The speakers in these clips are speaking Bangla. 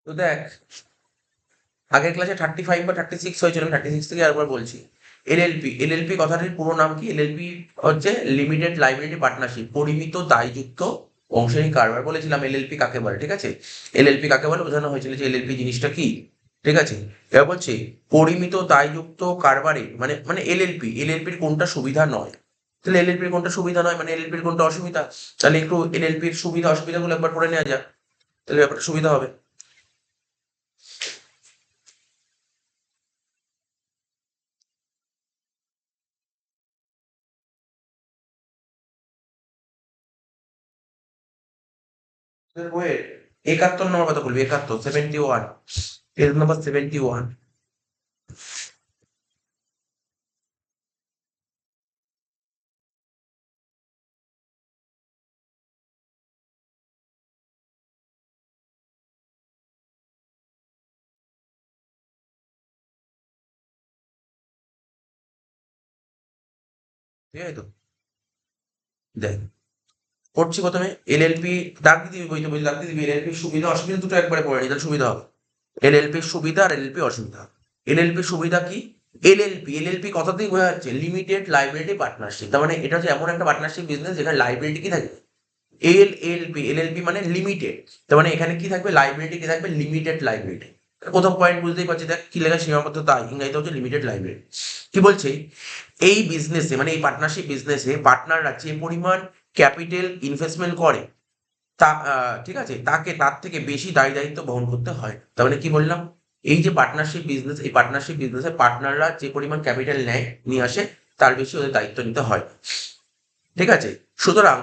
তো দেখ, আগের ক্লাসে 35 বা 36 হয়েছিল, আমি 36 থেকে আরেকবার বলছি। এলএলপি, এলএলপি কথাটির পুরো নাম কি? এলএলপি হচ্ছে লিমিটেড লাইবিলিটি পার্টনারশিপ, পরিমিত দায়যুক্ত অংশীদারি কারবার। বলেছিলাম এলএলপি কাকে বলে, ঠিক আছে? এলএলপি কাকে বলে বোঝানো হয়েছিল যে এলএলপি জিনিসটা কি, ঠিক আছে? এবার বলছে পরিমিত দায়যুক্ত কারবারে মানে মানে এলএলপি, এলএলপির কোনটা সুবিধা নয়? তাহলে এলএলপির কোনটা সুবিধা নয় মানে এলএলপির কোনটা অসুবিধা? তাহলে একটু এলএলপির সুবিধা অসুবিধাগুলো একবার পড়ে নেওয়া যাক, তাহলে ব্যাপারটা সুবিধা হবে। বইয়ের 71 নম্বর কথা বলবি, 71, 71, পেজ নাম্বার 71। ঠিক আছে তো? দেখ, পড়ছি প্রথমে এলএলপি, দাগ দিয়ে দিবি, বইতে বইতে দাগ দিয়ে দিবি। এলএলপি সুবিধা অসুবিধা দুটো একবারে পড়ে নি, তাহলে সুবিধা হবে। এলএলপি সুবিধা আর এলএলপি অসুবিধা। এলএলপি সুবিধা কি? এলএলপি, এলএলপি কথাতেই বোঝা যাচ্ছে লিমিটেড লাইবিলিটি পার্টনারশিপ। তার মানে এটা হচ্ছে এমন একটা পার্টনারশিপ বিজনেস যেখানে লাইবিলিটি কি থাকে? এলএলপি, এলএলপি মানে লিমিটেড। তার মানে এখানে কি থাকবে? লাইবিলিটি কি থাকবে? Limited liability. প্রথম পয়েন্ট বুঝতেই পারছি, দেখ কি লেখা, সীমাবদ্ধতা, ইংরেজিতে হচ্ছে লিমিটেড লাইবিলিটি। কি বলছে? এই বিজনেসে মানে এই পার্টনারশিপ বিজনেসে পার্টনাররা যে পরিমাণ ক্যাপিটাল ইনভেস্টমেন্ট করে তা ঠিক আছে, তাকে তার থেকে বেশি দায় দায়িত্ব বহন করতে হয়। তার মানে কি বললাম? এই যে পার্টনারশিপ বিজনেস, এই পার্টনারশিপ বিজনেসে পার্টনাররা যে পরিমাণ ক্যাপিটাল নেয় নিয়ে আসে, তার বেশি ওদের দায়িত্ব নিতে হয়। ঠিক আছে? সুতরাং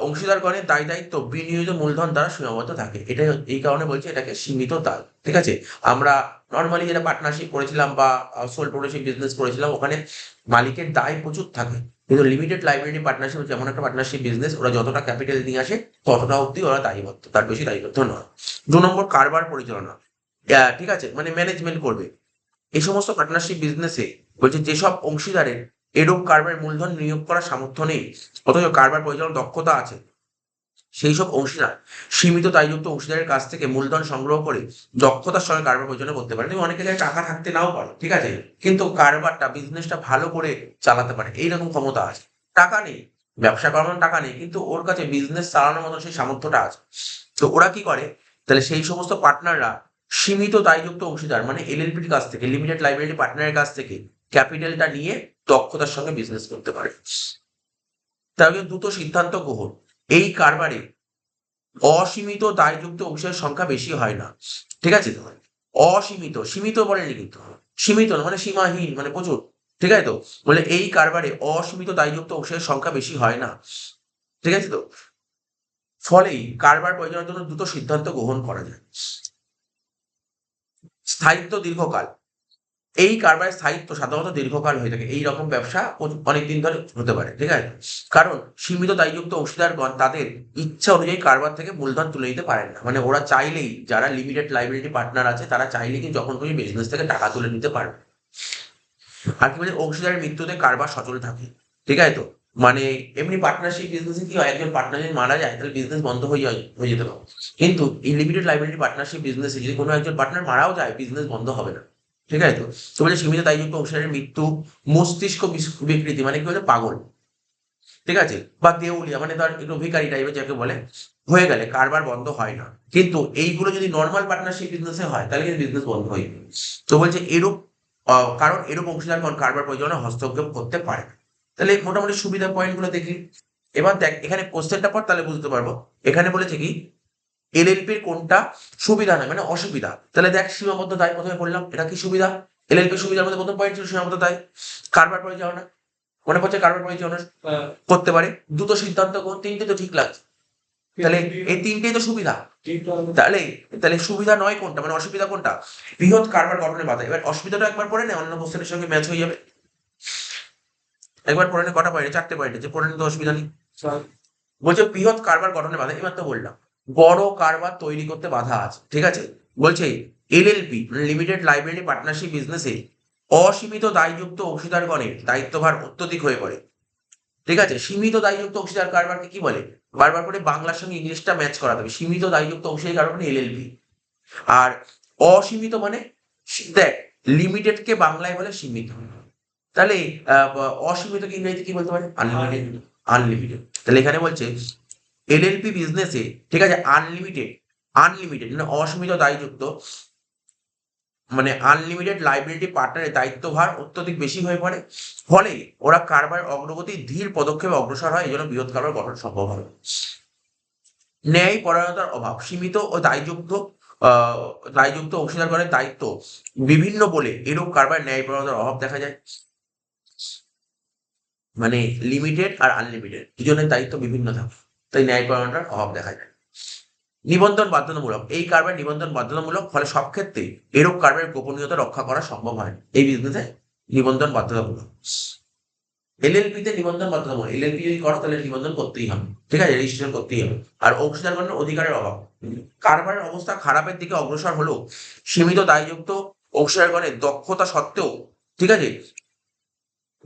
অংশীদারগণের দায় দায়িত্ব বিনিয়োজিত মূলধন দ্বারা সীমাবদ্ধ থাকে। এটাই এই কারণে বলছি এটাকে সীমিত দায়। ঠিক আছে? আমরা নর্মালি যেটা পার্টনারশিপ করেছিলাম বা সোল প্রোপ্রাইটারশিপ বিজনেস করেছিলাম, ওখানে মালিকের দায় প্রচুর থাকে। কিন্তু লিমিটেড লাইবিলিটি পার্টনারশিপ হচ্ছে এমন একটা পার্টনারশিপ বিজনেস, ওরা যতটা ক্যাপিটাল নিয়ে আসে ততটা অব্দি ওরা দায়বদ্ধ, তার বেশি দায়বদ্ধ নয়। 2 নম্বর, কারবার পরিচালনা। ঠিক আছে, মানে ম্যানেজমেন্ট করবে। এই সমস্ত পার্টনারশিপ বিজনেসে বলছে যেসব অংশীদারের এরূপ কারবার মূলধন নিয়োগ করার সামর্থ্য নেই অথচ কারবার পরিচালনার দক্ষতা আছে, সেই সব অংশীদার সীমিত দায়যুক্ত অংশীদারের কাছ থেকে মূলধন সংগ্রহ করে দক্ষতার সঙ্গে কারবার পরিচালনা করতে পারে। তুমি অনেকের কাছে টাকা থাকতে নাও পারে, ঠিক আছে, কিন্তু কারবারটা বিজনেসটা ভালো করে চালাতে পারে, এইরকম ক্ষমতা আছে। টাকা নেই, ব্যবসা করার মতো টাকা নেই, কিন্তু ওর কাছে বিজনেস চালানোর মতো সেই সামর্থ্যটা আছে। তো ওরা কি করে? তাহলে সেই সমস্ত পার্টনাররা সীমিত দায়যুক্ত অংশীদার মানে এলএলপির কাছ থেকে, লিমিটেড লাইবিলিটি পার্টনারের কাছ থেকে ক্যাপিটালটা নিয়ে দক্ষতার সঙ্গে বিজনেস করতে পারে। তবে দ্রুত সিদ্ধান্ত গ্রহণ। এই কারবারে অসীমিত দায়যুক্ত অংশের সংখ্যা বেশি হয় না। ঠিক আছে তো? অসীমিত, সীমিত বলেনি কিন্তু, সীমিত না মানে সীমাহীন মানে প্রচুর। ঠিক আছে তো? বলে এই কারবারে অসীমিত দায়যুক্ত অংশের সংখ্যা বেশি হয় না। ঠিক আছে তো? ফলেই কারবার পরিচালনার জন্য দ্রুত সিদ্ধান্ত গ্রহণ করা যায়। স্থায়িত্ব দীর্ঘকাল। এই কারবারের স্থায়িত্ব সাধারণত দীর্ঘকাল হয়ে থাকে। এই রকম ব্যবসা অনেকদিন ধরে হতে পারে। ঠিক আছে? কারণ সীমিত দায়যুক্ত অংশীদারগণ তাদের ইচ্ছা অনুযায়ী কারবার থেকে মূলধন তুলে নিতে পারেন না। মানে ওরা চাইলেই, যারা লিমিটেড লাইবিলিটি পার্টনার আছে তারা চাইলেই কিন্তু যখন তুমি বিজনেস থেকে টাকা তুলে নিতে পারবে। আর কি বলে, অংশীদারের মৃত্যুতে কারবার সচল থাকে। ঠিক আছে তো? মানে এমনি পার্টনারশিপ বিজনেসে কি হয়, একজন পার্টনার যদি মারা যায় তাহলে বিজনেস বন্ধ হয়ে যেতে পারে। কিন্তু এই লিমিটেড লাইবিলিটি পার্টনারশিপ বিজনেসে যদি কোনো একজন পার্টনার মারাও যায়, বিজনেস বন্ধ হবে না। ঠিক আছে তো? তো বলে সীমিত দায়যুক্ত অংশীদারের মৃত্যু, মস্তিষ্ক বিকৃতি মানে কি বলে, পাগল, ঠিক আছে, বা দেউলিয়া মানে ধর একটু ভিখারি টাইপের যাকে বলে, হয়ে গেলে কারবার বন্ধ হয় না। কিন্তু এইগুলো যদি নর্মাল পার্টনারশিপ বিজনেসে হয় তাহলে কিন্তু বিজনেস বন্ধ হয়ে যাবে। তো বলছে এরূপ কারণ এরূপ অংশীদারগণ কারবার পরিচালনা হস্তক্ষেপ করতে পারে না। তাহলে মোটামুটি সুবিধার পয়েন্ট গুলো দেখি। এবার দেখ এখানে কোশ্চেনটা পর, তাহলে বুঝতে পারবো। এখানে বলেছে কি এলএলপির কোনটা সুবিধা নয় মানে অসুবিধা। তাহলে দেখ সীমাবদ্ধ দায় প্রথমে বললাম, এটা কি সুবিধা? এলএলপির সুবিধার মধ্যে প্রথম পয়েন্ট ছিল সীমাবদ্ধ দায়। কারবার পরিচালনা, মনে পড়ছে কারবার পরিচালনা করতে পারে। দ্রুত সিদ্ধান্ত গ্রহণ, তিনটে তো ঠিক লাগছে। তাহলে এই তিনটেই তো সুবিধা। তাহলে তাহলে সুবিধা নয় কোনটা মানে অসুবিধা কোনটা? বৃহৎ কারবার গঠনের বাধা। এবার অসুবিধাটা একবার পড়ে নে, অন্য কোশ্চেনের সঙ্গে ম্যাচ হয়ে যাবে। একবার পড়ে নে, কটা পয়েন্টে? 4টে পয়েন্টে, যে পড়ে নিতে অসুবিধা নেই। বলছে বৃহৎ কারবার গঠনের বাধা, এবার তো বললাম বড় কারবার তৈরি করতে বাধা আছে। ঠিক আছে? বলছে এলএলপি লিমিটেড লাইবিলিটি পার্টনারশিপ বিজনেসে অসীমিত দায়যুক্ত অংশীদারগণের দায়িত্বভার অত্যধিক হয়ে পড়ে। ঠিক আছে? সীমিত দায়যুক্ত অংশীদার কারবারকে কি বলে? বারবার করে বাংলার সঙ্গে ইংলিশটা ম্যাচ করাতে হবে। সীমিত দায়যুক্ত অংশীদার কারবার মানে এলএলপি। আর অসীমিত মানে দেখ, লিমিটেডকে বাংলায় বলে সীমিত। তাহলে অসীমিত কি ইংরেজিতে কি বলতে পারে? আনলিমিটেড। আনলিমিটেড। তাহলে এখানে বলছে এলএলপি বিজনেসে, ঠিক আছে, আনলিমিটেড, আনলিমিটেড মানে অসীমিত দায়যুক্ত, মানে আনলিমিটেড লাইবিলিটি পার্টনারের দায়িত্বভার অত্যধিক বেশি হয়ে পড়ে, ফলে ওরা কারবার অগ্রগতি ধীর পদক্ষেপে অগ্রসর হয়, এই জন্য বৃহৎ কারবার গঠন সম্ভব হয়। ন্যায় পরায়ণতার অভাব, সীমিত ও দায়যুক্ত অংশীদারগণের দায়িত্ব বিভিন্ন বলে এরূপ কারবার ন্যায় পরায়ণতার অভাব দেখা যায়। মানে লিমিটেড আর আনলিমিটেড দুজনের দায়িত্ব বিভিন্ন থাকে, তাই ন্যায় পরায়ণতার অভাব দেখা যায়। নিবন্ধন বাধ্যতামূলক, এই কারবার নিবন্ধন বাধ্যতামূলক, ফলে সব ক্ষেত্রে এরূপ কারবারের গোপনীয়তা রক্ষা করা সম্ভব হয়। এই বিজনেসে নিবন্ধন বাধ্যতামূলক। এলএলপি তে নিবন্ধন বাধ্যতামূলক, এলএলপি যদি করো তাহলে নিবন্ধন করতেই হবে, ঠিক আছে, রেজিস্ট্রেশন করতেই হবে। আর অংশীদারগণের অধিকারের অভাব, কারবারের অবস্থা খারাপের দিকে অগ্রসর হলেও সীমিত দায়যুক্ত অংশীদারগণের দক্ষতা সত্ত্বেও, ঠিক আছে,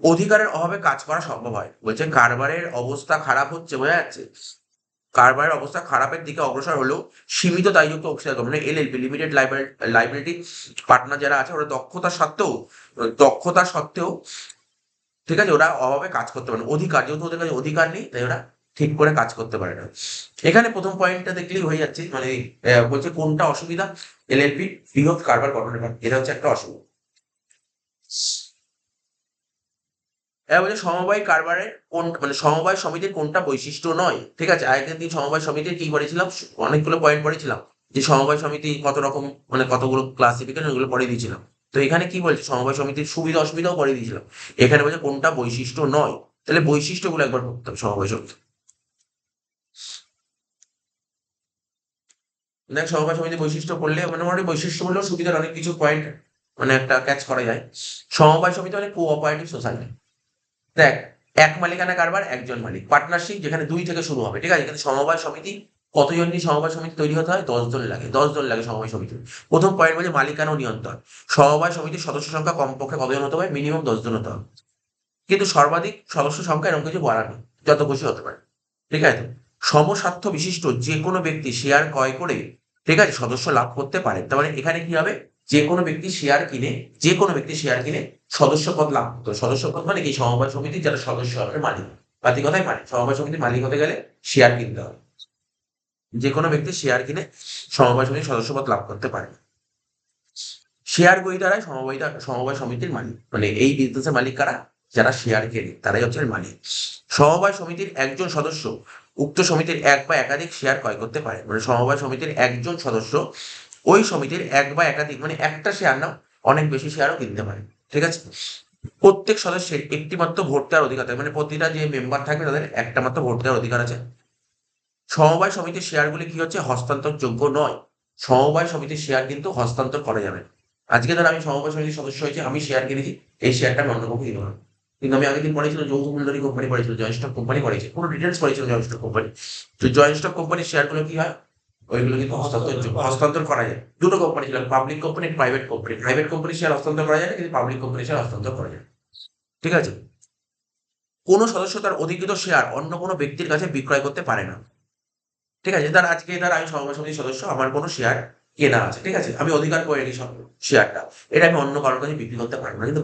অধিকারের অভাবে কাজ করা সম্ভব হয়। বলছে কারবারের অবস্থা খারাপ হচ্ছে, বোঝা যাচ্ছে, কারবারের অবস্থা খারাপের দিকে অগ্রসর হলেও সীমিত দায়যুক্ত অংশীদার মানে এলএলপি লিমিটেড লাইবিলিটি পার্টনার যারা আছে ওরা দক্ষতা সত্ত্বেও, ঠিক আছে, ওরা অভাবে কাজ করতে পারে না। অধিকার, যেহেতু ওদের কাছে অধিকার নেই, তাই ওরা ঠিক করে কাজ করতে পারে না। এখানে প্রথম পয়েন্টটা দেখলেই হয়ে যাচ্ছে, মানে বলছে কোনটা অসুবিধা, এলএলপি বৃহৎ কারবার গঠনের কারণ, এটা হচ্ছে একটা অসুবিধা। এবার বলছে সমবায় কারবারের কোন, মানে সমবায় সমিতির কোনটা বৈশিষ্ট্য নয়, ঠিক আছে। আগের দিন সমবায় সমিতির কি পড়েছিলাম, অনেকগুলো পয়েন্ট পড়েছিলাম, যে সমবায় সমিতি কত রকম, মানে কতগুলো ক্লাসিফিকেশন, ওগুলো পড়ে দিয়েছিলাম। তো এখানে কি বলছে, সমবায় সমিতির সুবিধা অসুবিধাও পড়ে দিয়েছিলাম। এখানে বলছে কোনটা বৈশিষ্ট্য নয়, তাহলে বৈশিষ্ট্যগুলো একবার পড়তে হবে সমবায় সমিতি। দেখ সমবায় সমিতির বৈশিষ্ট্য পড়লে মানে মোটামুটি বৈশিষ্ট্য বললেও সুবিধার অনেক কিছু পয়েন্ট মানে একটা ক্যাচ করা যায়। সমবায় সমিতি মানে কোঅপারেটিভ সোসাইটি। দেখ, এক মালিকানা কারবার, একজন মালিক, পার্টনারশিপ যেখানে দুই থেকে শুরু হবে, ঠিক আছে। কিন্তু সমবায় সমিতি কতজন নিয়ে সমবায় সমিতি তৈরি হতে হয়? 10 জন লাগে, 10 জন লাগে সমবায় সমিতি। প্রথম পয়েন্ট বলছে মালিকানা ও নিয়ন্ত্রণ। সমবায় সমিতির সদস্য সংখ্যা কমপক্ষে কতজন হতে হবে? মিনিমাম 10 জন হতে হবে। কিন্তু সর্বাধিক সদস্য সংখ্যা এরকম কিছু বলা নেই, যত খুশি হতে পারে, ঠিক আছে। সমস্বার্থ বিশিষ্ট যে কোনো ব্যক্তি শেয়ার ক্রয় করে, ঠিক আছে, সদস্য লাভ করতে পারে। তার মানে এখানে কি হবে, যে কোনো ব্যক্তি শেয়ার কিনে, যে কোনো ব্যক্তি শেয়ার কিনে সদস্যপদ লাভ করতে হবে। সদস্যপদ মানে কি, সমবায় সমিতির যারা সদস্য হবে, মালিক, বাতি কথাই মানে সমবায় সমিতির মালিক হতে গেলে শেয়ার কিনতে হবে। যে কোনো ব্যক্তি শেয়ার কিনে সমবায় সমিতির সদস্যপদ লাভ করতে পারে। শেয়ার গ্রহীতারাই সমবায় সমিতির মালিক, মানে এই বিজনেসের মালিক কারা? যারা শেয়ার কেনে তারাই হচ্ছে মালিক। সমবায় সমিতির একজন সদস্য উক্ত সমিতির এক বা একাধিক শেয়ার ক্রয় করতে পারে, মানে সমবায় সমিতির একজন সদস্য ওই সমিতির এক বা একাধিক, মানে একটা শেয়ার না, অনেক বেশি শেয়ারও কিনতে পারে, ঠিক আছে। প্রত্যেক সদস্যের একটি মাত্র ভোট দেওয়ার অধিকার থাকে, মানে প্রতিটা যে মেম্বার থাকবে তাদের একটা মাত্র ভোট দেওয়ার অধিকার আছে। সমবায় সমিতির শেয়ারগুলি কি হচ্ছে, হস্তান্তরযোগ্য নয়। সমবায় সমিতির শেয়ার কিন্তু হস্তান্তর করা যাবে না। আজকে ধর আমি সমবায় সমিতির সদস্য হয়েছি, আমি শেয়ার কিনেছি, এই শেয়ারটা আমি অন্য কাউকে দিতে পারবো। কিন্তু আমি আগের দিন পড়েছিলাম যৌথ মূলধনী কোম্পানি পড়েছিল, জয়েন্ট স্টক কোম্পানি পড়েছে, পুরো ডিটেলস পড়েছিল জয়েন্ট স্টক কোম্পানি। তো জয়েন্ট স্টক কোম্পানির শেয়ারগুলো কি হয়, ওইগুলো কিন্তু হস্তান্তর করা যায়। দুটো কোম্পানি ছিল, public company, private company. Private কোম্পানির শেয়ার হস্তান্তর করা যায় না, কিন্তু পাবলিক কোম্পানির শেয়ার হস্তান্তর করা যায়, ঠিক আছে। কোনো সদস্য তার অধিকৃত শেয়ার অন্য কোনো ব্যক্তির কাছে বিক্রয় করতে পারে না, ঠিক আছে। আজকে আমি সমবায় সমিতির সদস্য, আমার কোনো শেয়ার কেনা আছে, ঠিক আছে, আমি অধিকার করে নিই সব শেয়ারটা, এটা আমি অন্য কারোর কাছে বিক্রি করতে পারবো না। কিন্তু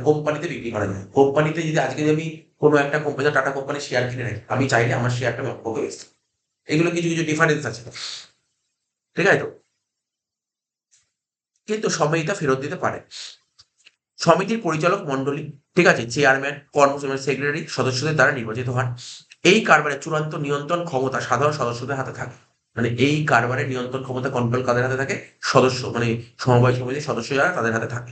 কোম্পানিতে বিক্রি করা যায়। কোম্পানিতে যদি আজকে আমি কোনো একটা কোম্পানি, টাটা কোম্পানির শেয়ার কিনে রাখি, আমি চাইলে আমার শেয়ারটা আমি অন্যকে বেচতে পারি। এগুলো কিছু কিছু ডিফারেন্স আছে, ঠিক আছে। তো কিন্তু সমিতিটা ফেরত দিতে পারে। সমিতির পরিচালক মণ্ডলী, ঠিক আছে, চেয়ারম্যান, কর্মচারী, সেক্রেটারি সদস্যদের দ্বারা নির্বাচিত হন। এই কারবারের চূড়ান্ত নিয়ন্ত্রণ ক্ষমতা সাধারণ সদস্যদের হাতে থাকে। মানে এই কারবারের নিয়ন্ত্রণ ক্ষমতা, কন্ট্রোল কাদের হাতে থাকে? সদস্য, মানে সমবায় সমিতির সদস্য যারা, তাদের হাতে থাকে।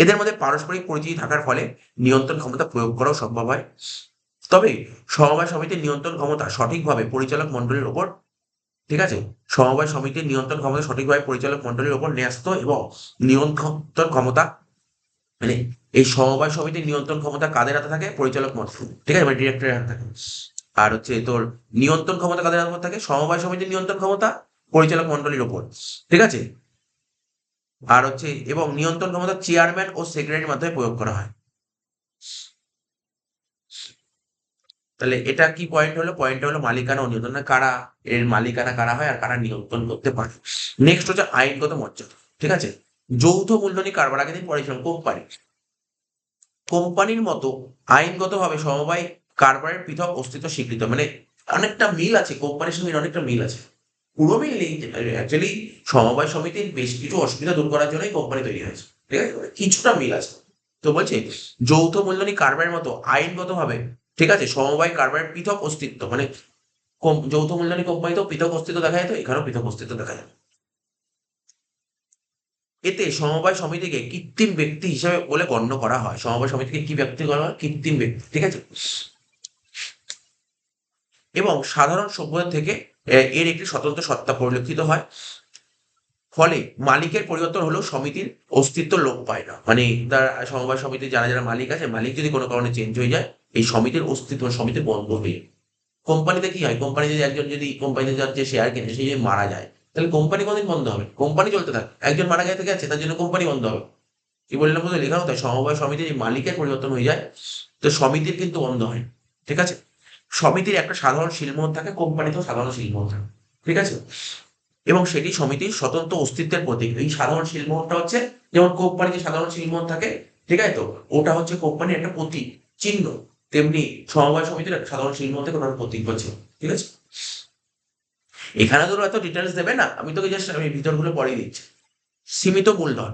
এদের মধ্যে পারস্পরিক পরিচিতি থাকার ফলে নিয়ন্ত্রণ ক্ষমতা প্রয়োগ করাও সম্ভব হয়। তবে সমবায় সমিতির নিয়ন্ত্রণ ক্ষমতা সঠিকভাবে পরিচালক মণ্ডলীর ওপর, ঠিক আছে, সমবায় সমিতির নিয়ন্ত্রণ ক্ষমতা সঠিকভাবে পরিচালক মণ্ডলীর ওপর ন্যস্ত, এবং নিয়ন্ত্রণ ক্ষমতা, মানে এই সমবায় সমিতির নিয়ন্ত্রণ ক্ষমতা কাদের হাতে থাকে? পরিচালক মণ্ডলী, ঠিক আছে, মানে ডিরেক্টরের হাতে থাকে। আর হচ্ছে তোর নিয়ন্ত্রণ ক্ষমতা কাদের হাতে থাকে? সমবায় সমিতির নিয়ন্ত্রণ ক্ষমতা পরিচালক মণ্ডলীর ওপর, ঠিক আছে। আর হচ্ছে এবং নিয়ন্ত্রণ ক্ষমতা চেয়ারম্যান ও সেক্রেটারির মাধ্যমে প্রয়োগ করা হয়। তাহলে এটা কি পয়েন্ট হলো? পয়েন্ট হলো মালিকানা ও নিয়ন্ত্রণ, কারা এর মালিকানা কারা হয় আর কারা নিয়ন্ত্রণ করতে পারে। নেক্সট হচ্ছে আইনগত মর্যাদা। ঠিক আছে, যৌথ মূলধনী কারবার আগে দিন পরিচালনা কোম্পানি, কোম্পানির মতো আইনগতভাবে সমবায় কারবারের পৃথক অস্তিত্ব স্বীকৃত, মানে অনেকটা মিল আছে কোম্পানির সঙ্গে, অনেকটা মিল আছে, পুরো মিল নেই অ্যাকচুয়ালি। সমবায় সমিতির বেশ কিছু অসুবিধা দূর করার জন্যই কোম্পানি তৈরি হয়েছে, ঠিক আছে, কিছুটা মিল আছে। তো বলছে যৌথ মূলধনী কারবারের মতো আইনগতভাবে, ঠিক আছে, সমবায় কারবারের পৃথক অস্তিত্ব, মানে যৌথ মূলধনী কোম্পানিতেও পৃথক অস্তিত্ব দেখা যায়, তো এখানেও পৃথক অস্তিত্ব দেখা যায়। এতে সমবায় সমিতিকে কৃত্রিম ব্যক্তি হিসেবে বলে গণ্য করা হয়। সমবায় সমিতিকে কি ব্যক্তি করা হয়? কৃত্রিম ব্যক্তি, ঠিক আছে। এবং সাধারণ সভ্যতা থেকে এর একটি স্বতন্ত্র সত্তা পরিলক্ষিত হয়। ফলে মালিকের পরিবর্তন হলেও সমিতির অস্তিত্ব লোপ পায় না, মানে তার সমবায় সমিতির যারা যারা মালিক আছে, মালিক যদি কোনো কারণে চেঞ্জ হয়ে যায়, এই সমিতির অস্তিত্ব, সমিতি বন্ধ হয়ে যায়। কোম্পানিতে কি হয়? কোম্পানি যদি একজন, যদি কোম্পানিতে যার যে শেয়ার কিনে সে যদি মারা যায়, তাহলে কোম্পানি কোনদিন বন্ধ হবে? কোম্পানি চলতে থাকে, একজন মারা গেছে গেছে তার জন্য কোম্পানি বন্ধ হবে? কি বললাম বলতে লেখা হতো সমবায় সমিতির মালিকের পরিবর্তন হয়ে যায়, তো সমিতির কিন্তু বন্ধ হয়, ঠিক আছে। সমিতির একটা সাধারণ শিলমোহর থাকে, কোম্পানিতেও সাধারণ শিলমোহর থাকে, ঠিক আছে, এবং সেটি সমিতির স্বতন্ত্র অস্তিত্বের প্রতীক। এই সাধারণ শিলমোহরটা হচ্ছে, যেমন কোম্পানিতে সাধারণ শিলমোহর থাকে, ঠিক আছে, তো ওটা হচ্ছে কোম্পানির একটা প্রতীক, চিহ্ন, তেমনি সমবায় সমিতির একটা সাধারণ শিলমোহর থেকে ওনার প্রতীক হচ্ছে, ঠিক আছে। এখানে তো এত ডিটেলস দেবে না, আমি তোকে জাস্ট আমি ভিতরগুলো পড়িয়ে দিচ্ছি। সীমিত মূলধন,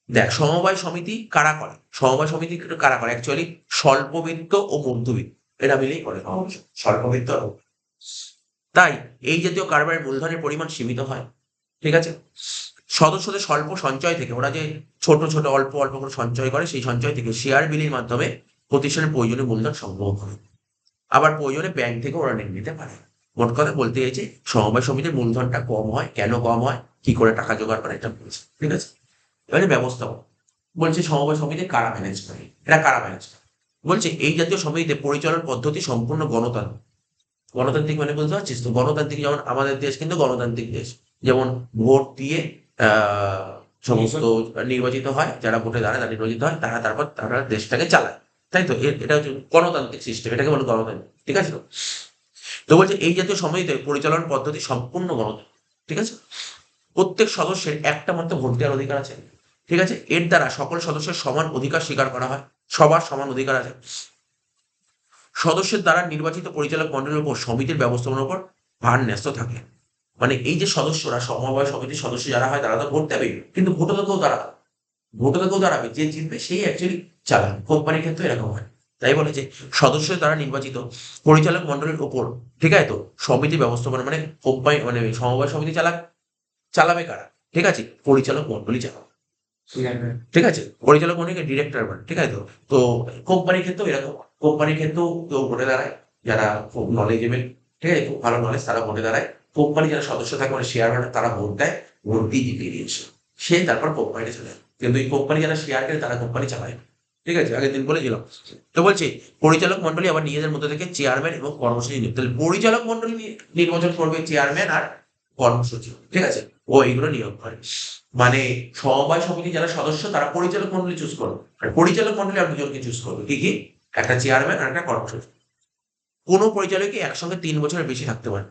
দেখ সমবায় সমিতি কারা করে? সমবায় সমিতি কারা করে? অ্যাকচুয়ালি স্বল্পবিত্ত ও মধ্যবিত্ত, এটা মিলেই করে স্বল্পবিত্ত আর মধ্যবিত্ত। তাই এই জাতীয় কারবারের মূলধনের পরিমাণ সীমিত হয়, ঠিক আছে। সদস্যদের স্বল্প সঞ্চয় থেকে, ওরা যে ছোট ছোট অল্প অল্প করে সঞ্চয় করে, সেই সঞ্চয় থেকে শেয়ার বিলির মাধ্যমে প্রতিষ্ঠানের প্রয়োজনীয় মূলধন সংগ্রহ করে, আবার প্রয়োজনে ব্যাংক থেকে ওরা ঋণ নিতে পারে। মোট কথা বলতে চাইছে সমবায় সমিতির মূলধনটা কম হয়, কেন কম হয়, কি করে টাকা জোগাড় করে, এটা বলছে, ঠিক আছে। এবারে ব্যবস্থাপনা, বলছে সমবায় সমিতি কারা ম্যানেজ করে, এরা কারা ম্যানেজ করে? বলছে এই জাতীয় সমিতিতে পরিচালন পদ্ধতি সম্পূর্ণ গণতান্ত্রিক। গণতান্ত্রিক মানে বুঝতে পারছিস তো? গণতান্ত্রিক, যেমন আমাদের দেশ কিন্তু গণতান্ত্রিক দেশ, যেমন ভোট দিয়ে সমস্ত নির্বাচিত হয়, যারা ভোটে দাঁড়ায় তারা নির্বাচিত হয়, তারপর তারা দেশটাকে চালায়, তাই তো? এটা হচ্ছে গণতান্ত্রিক সিস্টেম, এটাকে বলে গণতান্ত্রিক, ঠিক আছে তো? তো বলছে এই জাতীয় সমিতিতে পরিচালন পদ্ধতি সম্পূর্ণ গণতান্ত্রিক, ঠিক আছে। প্রত্যেক সদস্যের একটা মাত্র ভোট দেওয়ার অধিকার আছে, ঠিক আছে। এর দ্বারা সকল সদস্যের সমান অধিকার স্বীকার করা হয়, সবার সমান অধিকার আছে। সদস্যের দ্বারা নির্বাচিত পরিচালক মন্ডলীর উপর সমিতির ব্যবস্থাপনার উপর ভার ন্যস্ত থাকে। মানে এই যে সদস্যরা, সমবায় সমিতির সদস্য যারা হয় তারা তো ভোট দেবে, কিন্তু ভোটে তো কেউ দাঁড়াবে, ভোটে তো কেউ দাঁড়াবে, যে জিতবে সেই অ্যাকচুয়ালি চালাবে। কোম্পানির ক্ষেত্রে এরকম হয়। তাই বলে যে সদস্যের দ্বারা নির্বাচিত পরিচালক মন্ডলীর উপর, ঠিক আছে, তো সমিতি ব্যবস্থাপনা, মানে কোম্পানি, মানে সমবায় সমিতি চালাবে কারা? ঠিক আছে, পরিচালক মন্ডলী চালাবে, ঠিক আছে। পরিচালক মন্ডলীকে ডিরেক্টর বলে, ঠিক আছে তো? তো কোম্পানির ক্ষেত্রেও এরকম, কোম্পানির ক্ষেত্রেও কেউ ভোটে দাঁড়ায়, যারা খুব নলেজেবল, ঠিক আছে, খুব ভালো নলেজ, তারা ভোটে দাঁড়ায়। কোম্পানি যারা সদস্য থাকে, মানে শেয়ার হোল্ডার, তারা ভোট দেয়, ভোট দিয়ে জিতিয়ে দিয়েছে, সে তারপর কোম্পানিটা চলে যায়। কিন্তু এই কোম্পানি যারা শেয়ার কেনে তারা কোম্পানি চালায়, ঠিক আছে, আগের দিন বলেছিলাম। তো বলছি পরিচালক মন্ডলী আবার নিজেদের মধ্যে থেকে চেয়ারম্যান এবং কর্মসূচি নিয়োগ, তাহলে পরিচালক মন্ডলী নির্বাচন করবে চেয়ারম্যান আর কর্মসূচি, ঠিক আছে, ও এইগুলো নিয়োগ করে। মানে সমবায় সমিতি যারা সদস্য তারা পরিচালক মন্ডলী চুজ করবে, আর পরিচালক মন্ডলী আর দুজনকে চুজ করবে, কি কি? একটা চেয়ারম্যান আর একটা কর্মসূচি। কোনো পরিচালকই একসঙ্গে ৩ বছরের বেশি থাকতে পারে,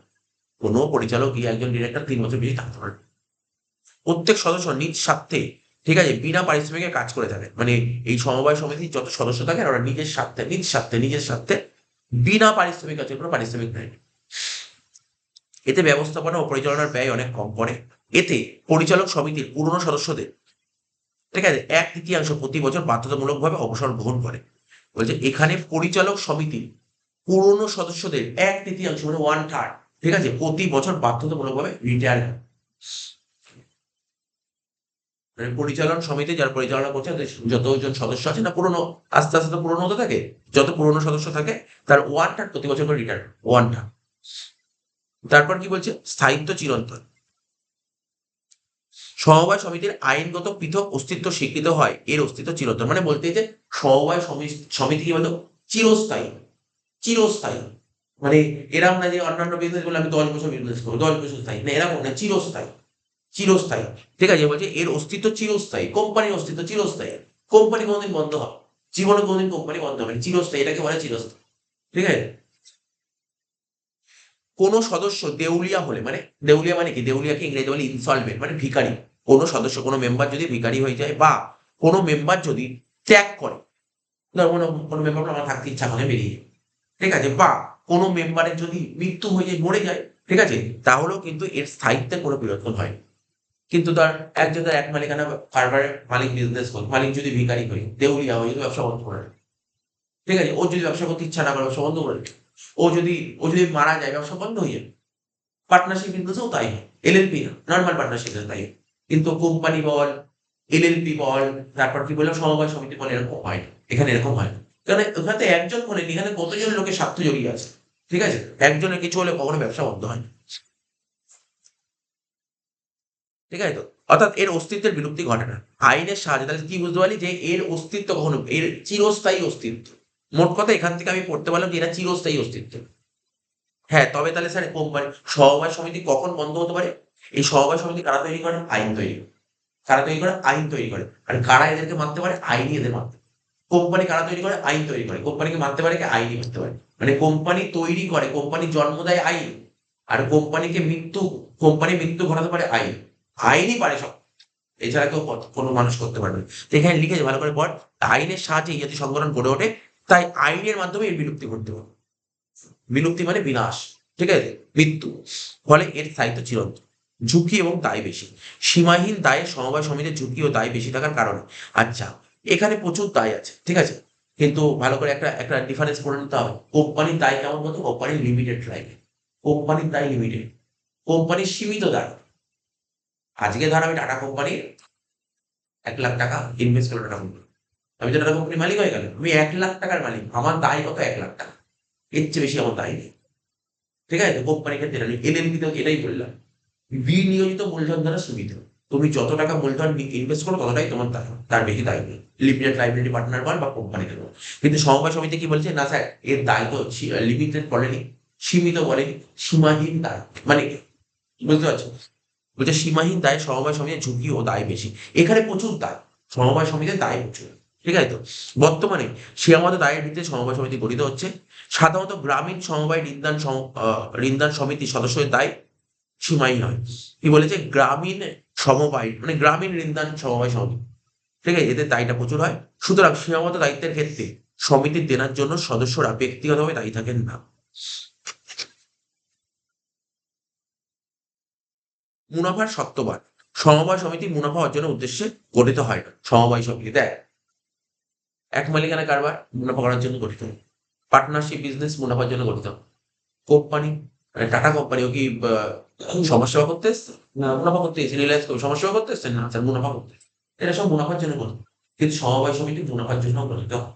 কোনো পরিচালকই, একজন ডিরেক্টর ৩ বছর বেশি থাকতে পারে। প্রত্যেক সদস্য নিজ স্বার্থে, ঠিক আছে, বিনা পারিশ্রমিকে কাজ করে থাকে। মানে এই সমবায় সমিতির যত সদস্য থাকে ওরা নিজের স্বার্থে, নিজের স্বার্থে বিনা পারিশ্রমিক আছে, কোনো পারিশ্রমিক নেই। এতে ব্যবস্থাপনা ও পরিচালনার ব্যয় অনেক কম পড়ে। এতে পরিচালক সমিতির পুরনো সদস্যদের, ঠিক আছে, ১/৩ প্রতি বছর বাধ্যতামূলকভাবে অবসর গ্রহণ করে। বলছে এখানে পরিচালক সমিতির পুরনো সদস্যদের ১/৩ মানে 1/3, ঠিক আছে, প্রতি বছর বাধ্যতামূলকভাবে রিটায়ার। মানে পরিচালন সমিতি যারা পরিচালনা করছে তাদের যতজন সদস্য আছে না, পুরনো, আস্তে আস্তে তো পুরনো হতে থাকে, যত পুরনো সদস্য থাকে তার 1/3 প্রতি বছর করে রিটায়ার, 1/3। তারপর কি বলছে? স্থায়িত্ব চিরন্তন। সমবায় সমিতির আইনগত পৃথক অস্তিত্ব স্বীকৃত হয়, এর অস্তিত্ব চিরন্তন, মানে বলতে যে সমবায় সমিতি কি বলতো? চিরস্থায়ী, চিরস্থায়ী। মানে এরকম না যে অন্যান্য বিজনেস বলে আমি 10 বছর বিজনেস করবো, 10 বছর স্থায়ী না, এরকম না, চিরস্থায়ী, চিরস্থায়ী, ঠিক আছে। বলছে এর অস্তিত্ব চিরস্থায়ী, কোম্পানির অস্তিত্ব চিরস্থায়ী, কোম্পানি কোনোদিন বন্ধ হবে, জীবনে কোনোদিন কোম্পানি বন্ধ হবে না, চিরস্থায়ী, এটাকে বলে চিরস্থায়ী, ঠিক আছে। কোনো সদস্য দেউলিয়া হলে, মানে দেউলিয়া মানে কি, দেউলিয়াকে ইংরেজি বলে ইনসলভেন্ট, মানে ভিখারি। কোনো সদস্য, কোনো মেম্বার যদি ভিখারি হয়ে যায়, বা কোনো মেম্বার যদি ত্যাগ করে, ধর কোনো মেম্বার আমার থাকতে ইচ্ছা করে বেরিয়ে যায়, ঠিক আছে, বা কোনো মেম্বারের যদি মৃত্যু হয়ে যায়, মরে যায়, ঠিক আছে, তাহলেও কিন্তু এর স্থায়িত্বের কোনো পরিবর্তন হয় না। কিন্তু তার একজন, তার এক মালিকানা কারবারের মালিক, বিজনেস মালিক যদি ভিখারি হয়ে দেউলিয়া হয়ে যদি ব্যবসা বন্ধ করে দেয়, ঠিক আছে, ও যদি ব্যবসা করতে ইচ্ছা না করে ব্যবসা বন্ধ করে দেয়, ও যদি মারা যায় ব্যবসা বন্ধ হয়ে যাবে। পার্টনারশিপ বিজনেসেও তাই হয়, এলএলপি না, নর্মাল পার্টনারশিপ তাই হয়। কিন্তু কোম্পানি বল, এলএলপি বল, তারপর কি বললাম সমবায় সমিতি বল, এরকম হয় না, এখানে এরকম হয় না। কারণ ওখানে একজন বলেন, এখানে কতজন লোকের স্বার্থ জড়িয়ে আছে, ঠিক আছে, একজনের কিছু হলে কখনো ব্যবসা বন্ধ হয় না, ঠিক আছে তো। অর্থাৎ এর অস্তিত্বের বিলুপ্তি ঘটে না আইনের সাহায্যে। তাহলে কি বুঝতে পারলি যে এর অস্তিত্ব কখনো, এর চিরস্থায়ী অস্তিত্ব। মোট কথা এখান থেকে আমি পড়তে পারলাম যে এরা চিরস্থায়ী অস্তিত্ব। হ্যাঁ, তবে তাহলে স্যার কোম্পানি সমবায় সমিতি কখন বন্ধ হতে পারে? এই সমবায় সমিতি কারা তৈরি করে? আইন তৈরি করে। কারা তৈরি করে? আইন তৈরি করে। আর কারা এদেরকে মারতে পারে? আইনই এদের মারতে পারে। কোম্পানি কারা তৈরি করে? আইন তৈরি করে। কোম্পানিকে মারতে পারে কি? আইনই মারতে পারে। মানে কোম্পানি তৈরি করে, কোম্পানি জন্ম দেয় আইন। আর কোম্পানি মৃত্যু ঘটাতে পারে আইন। আইনই পারে সব। এছাড়া কেউ কোনো মানুষ করতে পারবে না। তো এখানে লিখেছে ভালো করে পড়। আইনের সাহায্যে এই জাতীয় সংগঠন গড়ে ওঠে, তাই আইনের মাধ্যমে এর বিলুপ্তি ঘটতে পারে। বিলুপ্তি মানে বিনাশ, ঠিক আছে, মৃত্যু। ফলে এর স্থায়িত্ব চিরন্তন। ঝুঁকি এবং দায় বেশি। সীমাহীন দায়ে সমবায় সমিতির ঝুঁকি ও দায় বেশি থাকার কারণে। আচ্ছা, এখানে প্রচুর দায় আছে, ঠিক আছে, কিন্তু ভালো করে একটা একটা ডিফারেন্স করে নিতে হবে। কোম্পানির দায় কেমন বলতো? কোম্পানির লিমিটেড দায়। কোম্পানির দায় লিমিটেড। কোম্পানির সীমিত দায়। আজকে ধর আমি টাটা কোম্পানির 1,00,000 টাকা ইনভেস্ট করলো টাটা কোম্পানি। আমি তো টাটা কোম্পানির মালিক হয়ে গেলাম। আমি 1,00,000 টাকার মালিক। আমার দায় কত? 1,00,000 টাকা। এর চেয়ে বেশি আমার দায় নেই। ঠিক আছে? কোম্পানির ক্ষেত্রে এটা নেই। এলএলপি তেও এটাই বললাম। বিনিয়োজিত মূলধন দ্বারা সীমিত। তুমি যত টাকা মূলধন ইনভেস্ট করো ততটাই তোমার দায়। তার বেশি দায় নেই। লিমিটেড লাইবিলিটি পার্টনার বল বা কোম্পানিতে বল। কিন্তু সমবায় সমিতি কি বলছে? না স্যার, এর দায় তো লিমিটেড বলেনি, সীমিত বলেনি, সীমাহীন দায়। মানে কি? বুঝতে পারছো? বলছে সীমাহীন দায় সমবায় সমিতির ঝুঁকি ও দায় বেশি। এখানে প্রচুর দায়। সমবায় সমিতির দায় প্রচুর। ঠিক আছে তো? বর্তমানে সীমাবদ্ধ দায়ের ভিত্তিতে সমবায় সমিতি গঠিত হচ্ছে। সাধারণত গ্রামীণ সমবায় ঋণদান সমিতির সদস্যদের দায় সীমাহীন হয়। কি বলেছে? গ্রামীণ সমবায় মানে গ্রামীণ ঋণদান সমবায় সমিতি। ঠিক আছে? এদের দায়টা প্রচুর হয়। সুতরাং সীমাবদ্ধ দায়িত্বের ক্ষেত্রে সমিতির দেনার জন্য সদস্যরা ব্যক্তিগতভাবে দায়ী থাকেন না। মুনাফার সত্যবাদ। সমবায় সমিতি মুনাফা অর্জনের উদ্দেশ্যে গঠিত হয় না। সমবায় সমিতি দেখ, এক মালিকানা কারবার মুনাফা করার জন্য গঠিত। পার্টনারশিপ বিজনেস মুনাফার জন্য গঠিত। কোম্পানি, টাটা কোম্পানি ও কি সমাজসেবা করতে এসছে? না, মুনাফা করতে এসেছে। রিলায়েন্স সমাজসেবা করতে এসছে? না স্যার, মুনাফা করতে এসছে। এটা সব মুনাফার জন্য গঠিত। কিন্তু সমবায় সমিতি মুনাফার জন্য গঠিত হয়।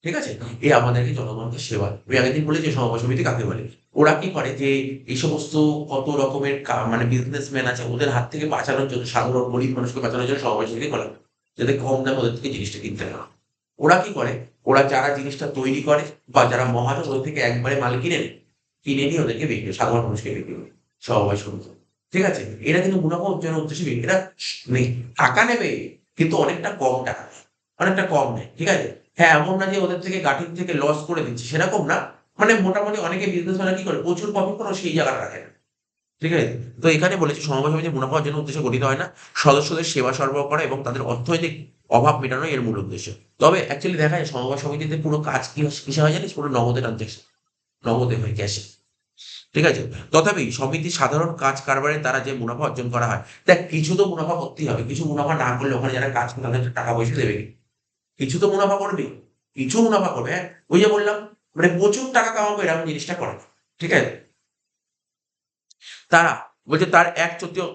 ঠিক আছে? এ আমাদেরকে জনগণকে সেবা। আমি আগের দিন বলেছি সমবায় সমিতি কাকে বলে। ওরা কি করে যে এই সমস্ত কত রকমের মানে বিজনেসম্যান আছে, ওদের হাত থেকে বাঁচানোর জন্য, সাধারণ গরিব মানুষকে বাঁচানোর জন্য সমবায় সমিতি করা হয়। যাতে কম দামে ওদের থেকে জিনিসটা কিনতে না হয়। ওরা কি করে? ওরা যারা জিনিসটা তৈরি করে বা যারা মহাজন, ওদের থেকে একবারে মাল কিনে নিয়ে ওদেরকে বিক্রি করে, সাধারণ মানুষকে বিক্রি করে। সমবায় সমিতি। ঠিক আছে? এরা কিন্তু মুনাফা অর্জনের উদ্দেশ্যে এরা মানে টাকা নেবে, কিন্তু অনেকটা কম টাকা নেয়। অনেকটা কম নেয়। ঠিক আছে? হ্যাঁ, এমন না যে ওদের থেকে গাঁঠির থেকে লস করে দিচ্ছে, সেরকম না। মানে মোটামুটি অনেকে বিজনেসম্যানরা কি করে? প্রচুর প্রফিট করে সেই জায়গাটা রাখে না। ঠিক আছে? তো এখানে বলেছি সমবায় সমিতি মুনাফা অর্জনের উদ্দেশ্যে গঠিত হয় না। সদস্যদের সেবা সরবরাহ করা এবং তাদের অর্থনৈতিক অভাব মেটানোই এর মূল উদ্দেশ্য। তবে অ্যাকচুয়ালি দেখা যায় সমবায় সমিতিতে পুরো কাজ কিসে হয় জানিস? পুরো নগদে ট্রানজাকশন। নগদে হয়, ক্যাশে। ঠিক আছে? তথাপি সমিতির সাধারণ কাজ কারবারের দ্বারা যে মুনাফা অর্জন করা হয়, দেখ কিছু তো মুনাফা করতেই হবে। কিছু মুনাফা না করলে ওখানে যারা কাজ করে তাদের টাকা পয়সা দেবে কে? কিছু তো মুনাফা করবে। কিছু মুনাফা করবে, হ্যাঁ। ওই যে বললাম, মানে প্রচুর টাকা কামাবো এরকম জিনিসটা করে না। ঠিক আছে? তারা বলছে তার 1/4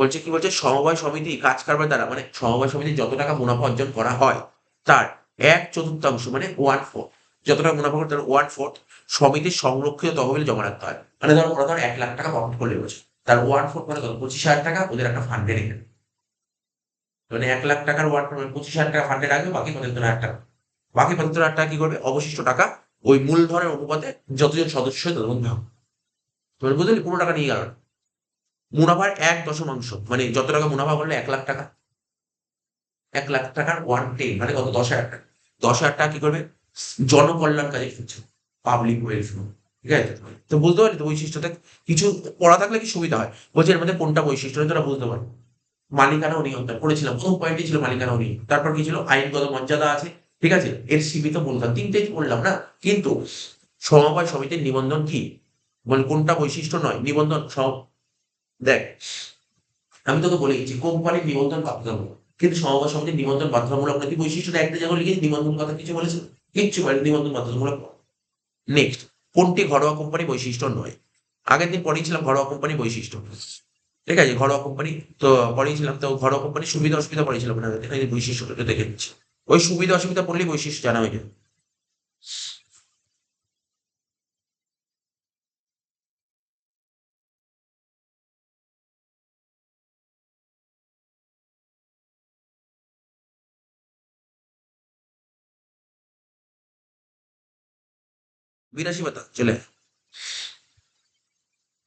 বলছে কি বলছে? সমবায় সমিতি কাজ কারবার দ্বারা, মানে সমবায় সমিতি যত টাকা মুনাফা অর্জন করা হয় তার 1/4 মানে 1/4, যত টাকা মুনাফা করে তার 1/4 সমিতির সংরক্ষিত তহবিলে জমা রাখতে হয়। মানে ধরো ওরা 1,00,000 টাকা প্রফিট করলে বলছে, তার 1/4 মানে কত? 25,000 টাকা ওদের একটা ফান্ডে রেখে দেবে। মানে 1,00,000 টাকার 1/4 মানে 25,000 টাকা ফান্ডে রাখবে, বাকি 75,000 টাকা। বাকি 75,000 টাকা কি করবে? অবশিষ্ট টাকা ওই মূলধনের অনুপাতে যতজন সদস্য হয় ততজন ভাগ। মানে বুঝলি, পুরো টাকা নিয়ে গেল না। মুনাফার 1/10 মানে যত টাকা মুনাফা করলে 1,00,000 টাকা, 1,00,000 টাকার 1/10 মানে কত? 10,000 টাকা। 10,000 টাকা কি করবে? জনকল্যাণ কাজে খুঁজছে, পাবলিক ওয়েলফেয়ার। ঠিক আছে? তো বুঝতে পারলি তো বৈশিষ্ট্যটা কিছু পড়া থাকলে কি সুবিধা হয়। বলছে এর মধ্যে কোনটা বৈশিষ্ট্য তোরা বুঝতে পারবি। মালিকানা ও নিয়ন্ত্রণ পড়েছিলাম, প্রথম পয়েন্টই ছিল মালিকানা ও নিয়ন্ত্রণ। তারপর কি ছিল, আইনগত মর্যাদা আছে, ঠিক আছে, এর সীমিত মূলধন, তিনটেই বললাম না। কিন্তু সমবায় সমিতির নিবন্ধন কি, বল কোনটা বৈশিষ্ট্য নয়, নিবন্ধন সব। দেখ, আমি তোকে বলে দিচ্ছি কোম্পানির নিবন্ধন বাধ্যতামূলক, কিন্তু সমবায় সমিতির নিবন্ধন বাধ্যতামূলক নাকি বৈশিষ্ট্যটা একটা জায়গায় লিখেছি, নিবন্ধন কথা কিছু বলেছে, কিচ্ছু বলে নিবন্ধন বাধ্যতামূলক। নেক্সট, কোনটি ঘরোয়া কোম্পানি বৈশিষ্ট্য নয়। আগের দিন পড়িয়েছিলাম ঘরোয়া কোম্পানি বৈশিষ্ট্য, ঠিক আছে, ঘরোয়া কোম্পানি তো পড়িয়েছিলাম। তো ঘরোয়া কোম্পানির সুবিধা অসুবিধা পড়িয়েছিলাম না, এখানে বৈশিষ্ট্যটা দেখে নিচ্ছি। ওই সুবিধা অসুবিধা পড়লেই বৈশিষ্ট্য জানা হয়ে যাবে। বিরাশি পাতা চলে আয়,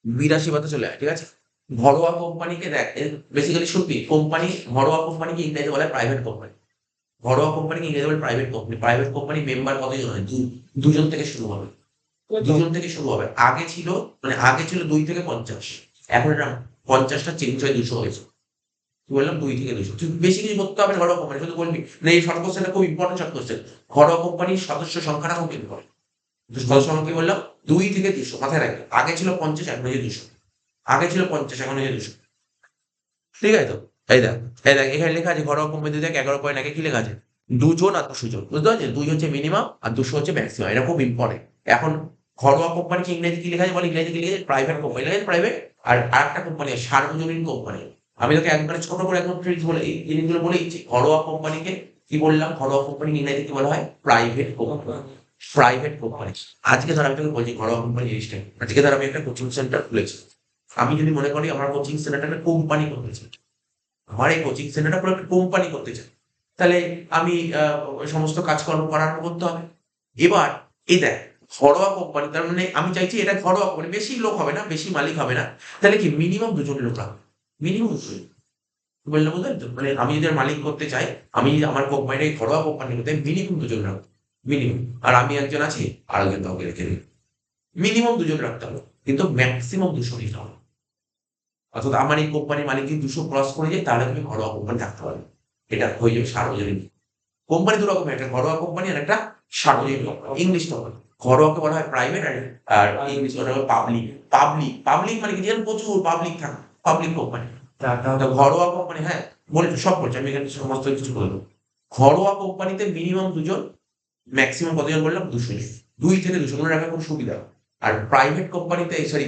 বিরাশি পাতা চলে আয়, ঠিক আছে। ঘরোয়া কোম্পানিকে দেখ, বেসিক্যালি শুনবি কোম্পানি, ঘরোয়া কোম্পানিকে ইংরেজি বলে প্রাইভেট কোম্পানি। ঘরোয়া কোম্পানিকে ইংরেজি বলে private company. Private company member কতজন হয়, দুজন থেকে শুরু হবে, দুজন থেকে শুরু হবে। আগে ছিল, মানে আগে ছিল 2 থেকে 50, এখন এটা 50টা চেঞ্জ হয়ে 200 হয়েছে। কি বললাম, 2 থেকে 200। তুই বেশি কিছু করতে হবে না ঘরোয়া কোম্পানি, শুধু বলবি না এই শর্ট কোশ্চেনটা খুব ইম্পর্টেন্ট শর্ট কোশ্চেন। ঘরোয়া কোম্পানির সদস্য সংখ্যাটা খুব ইম্পর্টেন্ট। সদস্য সংখ্যা কি বললাম, 2 থেকে 200, মাথায় রাখবে। আগে ছিল 50, এখন হয়েছে 200। আগে ছিল 50, এখন হয়েছে 200। ঠিক আছে তো, এই দেখ, এই দেখ এখানে লেখা আছে ঘরোয়া কোম্পানি, দেখ 11 পয়েন্ট আগে কি লেখা আছে, 2 জন আর 200 জন, বুঝতে পারছেন, 2 হচ্ছে মিনিমাম আর 200 হচ্ছে ম্যাক্সিমাম, এটা খুব ইম্পর্টেন্ট। এখন ঘরোয়া কোম্পানিকে ইংরেজি কি লেখা আছে বল, ইংরেজি কি লিখেছে, প্রাইভেট কোম্পানি লেখা আছে, প্রাইভেট। আর আরেকটা কোম্পানি আছে সার্বজনীন কোম্পানি। আমি তোকে একবারে ছোট করে একদম ট্রিক্স বলে এই জিনিসগুলো বলে দিচ্ছি। ঘরোয়া কোম্পানিকে কি বললাম, ঘরোয়া কোম্পানি ইংরেজি কি বলা হয়, প্রাইভেট কোম্পানি। Private company. আজকে ধর আমি তোকে বলছি ঘরোয়া কোম্পানি জিনিসটা, আজকে ধর আমি একটা কোচিং সেন্টার খুলেছি। আমি যদি মনে করি আমার কোচিং সেন্টারটা একটা কোম্পানি করতে চাই, আমার এই কোচিং সেন্টারটা পুরো একটা কোম্পানি করতে চাই, তাহলে আমি সমস্ত কাজকর্ম আরম্ভ করতে হবে। এবার এই দেখ, ঘরোয়া কোম্পানি তার মানে আমি চাইছি এটা ঘরোয়া কোম্পানি, বেশি লোক হবে না, বেশি মালিক হবে না, তাহলে কি মিনিমাম 2 জন লোক লাগবে, মিনিমাম 2 জন। বললাম বুঝলেন তো, মানে আমি যদি আর মালিক করতে চাই, আমি যদি আমার কোম্পানিটাই ঘরোয়া কোম্পানি করতে, মিনিমাম 2 জন রাখবো, মিনিমাম। আর আমি একজন আছি, আর একজন কাউকে রেখে দিই, মিনিমাম 2 জন রাখতে হবে, কিন্তু ম্যাক্সিমাম 200 নিতে হবে। অর্থাৎ আমার এই কোম্পানির মালিক যদি 200 ক্রস করে যায়, তাহলে তুমি ঘরোয়া কোম্পানি থাকতে পারবে। এটা হয়ে যাবে সার্বজনীন কোম্পানি। দু রকমের, একটা ঘরোয়া কোম্পানি আর একটা সার্বজনীন কোম্পানি। ইংলিশটা বলো, ঘরোয়াকে বলা হয় প্রাইভেট, আর আর ইংলিশ বলা হয় পাবলিক। পাবলিক, পাবলিক মানে কি, যেখানে প্রচুর পাবলিক থাকে, পাবলিক কোম্পানি। তো ঘরোয়া কোম্পানি, হ্যাঁ বলছি, সব বলছি আমি, এখানে সমস্ত কিছু বলবো। ঘরোয়া কোম্পানিতে মিনিমাম 2 জন, ম্যাক্সিমাম কতজন বললাম, 200 জন। 2 থেকে 200 মনে রাখা খুব সুবিধা। আর প্রাইভেট কোম্পানিতে, সরি,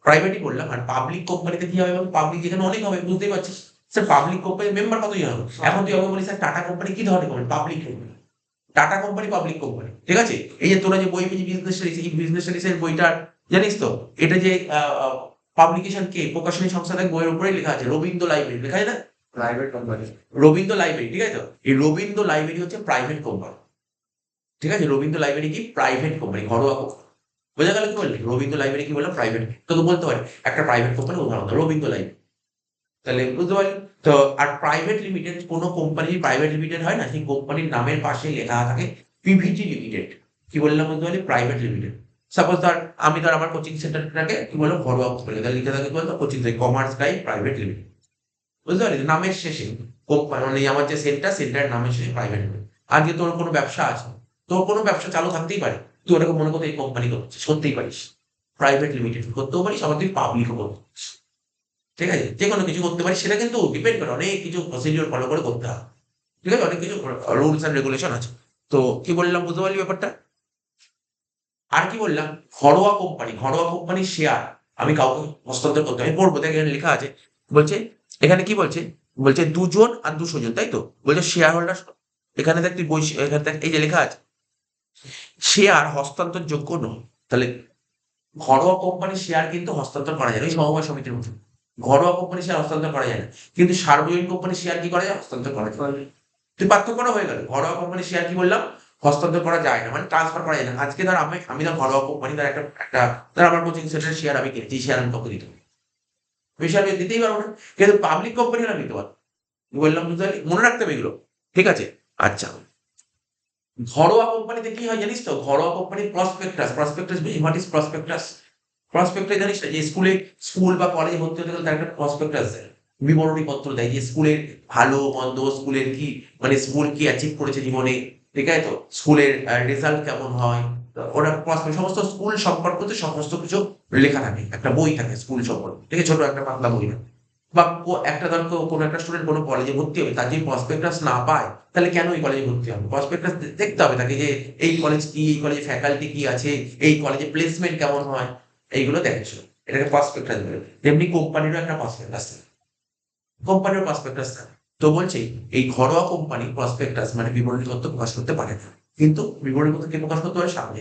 প্রাইভেটই বললাম। আর পাবলিক কোম্পানিতে কি হবে, পাবলিক যেখানে অনেক হবে, বুঝতেই পারছিস। স্যার পাবলিক কোম্পানির মেম্বার কতজন হবে, এখন তুই আমাকে বলিস স্যার টাটা কোম্পানি কি ধরনের company, public company. Tata company public company, ঠিক আছে। এই যে তোরা যে বই পেয়েছি বিজনেস স্টাডিজ, এই বিজনেস স্টাডিজের বইটার জানিস তো, এটা যে পাবলিকেশন কে, প্রকাশনী সংস্থা, দেখ বইয়ের উপরেই লেখা আছে রবীন্দ্র লাইব্রেরি, লেখা আছে না, প্রাইভেট কোম্পানি, রবীন্দ্র লাইব্রেরি, ঠিক আছে তো। এই রবীন্দ্র লাইব্রেরি হচ্ছে প্রাইভেট কোম্পানি, ঠিক আছে। রবীন্দ্র লাইব্রেরি কি, প্রাইভেট কোম্পানি, ঘরোয়া কোম্পানি। বোঝা গেল কি বললি, রবীন্দ্র লাইব্রেরি কি বললাম, প্রাইভেট। তোকে বলতে পারে একটা প্রাইভেট কোম্পানি উদাহরণ দাও, রবীন্দ্র লাইব্রেরি, তাহলে বুঝতে পারলি তো। আর প্রাইভেট লিমিটেড, কোনো কোম্পানি প্রাইভেট লিমিটেড হয় না, সেই কোম্পানির নামের পাশে লেখা থাকে পিভিটি লিমিটেড। কি বললাম বুঝতে পারলি, প্রাইভেট লিমিটেড। সাপোজ ধর আমি ধর আমার কোচিং সেন্টারটাকে কি বললাম, ঘরোয়া কোম্পানি, তাহলে লিখে থাকে বলতো কোচিং থেকে কমার্স গাইড প্রাইভেট লিমিটেড। বুঝতে পারলি, নামের শেষে কোম্পানি, মানে আমার যে সেন্টার, সেন্টারের নামের শেষে প্রাইভেট লিমিটেড। আর যে তোর কোনো ব্যবসা আছে, তোর কোনো ব্যবসা চালু থাকতেই পারে, তুই ওটাকে মনে করতে এই কোম্পানি করছিস, করতেই পারিস, প্রাইভেট লিমিটেড করতেও পারিস, আবার তুই পাবলিকও করতে পারিস। ঠিক আছে, যে কোনো কিছু করতে পারি, সেটা কিন্তু ডিপেন্ড করে, অনেক কিছু প্রসিডিওর ফলো করে করতে হয়, ঠিক আছে, অনেক কিছু রুলস এন্ড রেগুলেশন আছে। তো কি বললাম বুঝতে পারলি ব্যাপারটা। আর কি বললাম, ঘরোয়া কোম্পানি, ঘরোয়া কোম্পানির শেয়ার আমি কাউকে হস্তান্তর করতে, আমি পড়বো, দেখ এখানে লেখা আছে, বলছে এখানে কি বলছে, বলছে 2 জন আর 200 জন, তাই তো, বলছে শেয়ার হোল্ডার। এখানে দেখ তুই বই, এখানে দেখ এই যে লেখা আছে শেয়ার হস্তান্তর যোগ্য নয়, তাহলে ঘরোয়া কোম্পানির শেয়ার কিন্তু হস্তান্তর করা যায় না, ওই সমবায় সমিতির মতো। ঘরোয়া কোম্পানির শেয়ার হস্তান্তর করা যায় না, কিন্তু সার্বজনীন কোম্পানির শেয়ার কি করা যায়, হস্তান্তর করা যায়। তুই পার্থক্যটা হয়ে গেল, ঘরোয়া কোম্পানির শেয়ার কি বললাম, হস্তান্তর করা যায় না, মানে ট্রান্সফার করা যায় না। আজকে ধর আমি ধর ঘরোয়া কোম্পানি, ধর একটা একটা ধর আমার কোচিং সেন্টারের শেয়ার আমি কিনেছি, শেয়ার আমি তোকে দিতে পারি, ওই শেয়ার আমি দিতেই পারবো না। কিন্তু পাবলিক কোম্পানি আমি দিতে পারবো। বললাম বুঝতে পারলি, মনে রাখতে হবে এগুলো, ঠিক আছে। আচ্ছা, ঘরোয়া কোম্পানিতে কি হয় জানিস তো? ঘরোয়া company prospectus, what is prospectus? Prospectus জানিস না, যে স্কুল বা কলেজে ভর্তি হতে গেলে তার একটা প্রসপেক্টাস দেয়, বিবরণী পত্র দেয়, যে স্কুলের ভালো মন্দ, স্কুলের কি মানে স্কুল কি অ্যাচিভ করেছে জীবনে, ঠিক আছে তো, স্কুলের রেজাল্ট কেমন হয়, তো ওরা সমস্ত স্কুল সম্পর্কিত সমস্ত কিছু লেখা থাকে, একটা বই থাকে স্কুল সম্পর্কে, ঠিক আছে, ছোট একটা পাতলা বই না। বা একটা ধর কোনো একটা স্টুডেন্ট কোনো কলেজে ভর্তি হবে, তার যদি প্রসপেক্টাস না পায়, তাহলে কেন ওই কলেজে ভর্তি হবে? প্রসপেক্টাস দেখতে হবে তাকে, যে এই কলেজ কি, এই কলেজে ফ্যাকাল্টি কি আছে, এই কলেজে প্লেসমেন্ট কেমন হয়, এইগুলো দেখেছো, এটাকে প্রসপেক্টাস বলে। তেমনি কোম্পানিরও একটা প্রসপেক্টাস থাকে, কোম্পানির প্রসপেক্টাস থাকে। তো বলছি, এই ঘরোয়া কোম্পানি প্রসপেক্টাস মানে বিবরণী তথ্য প্রকাশ করতে পারে না, কিন্তু বিবরণী তথ্য কে প্রকাশ করতে পারে? সামনে।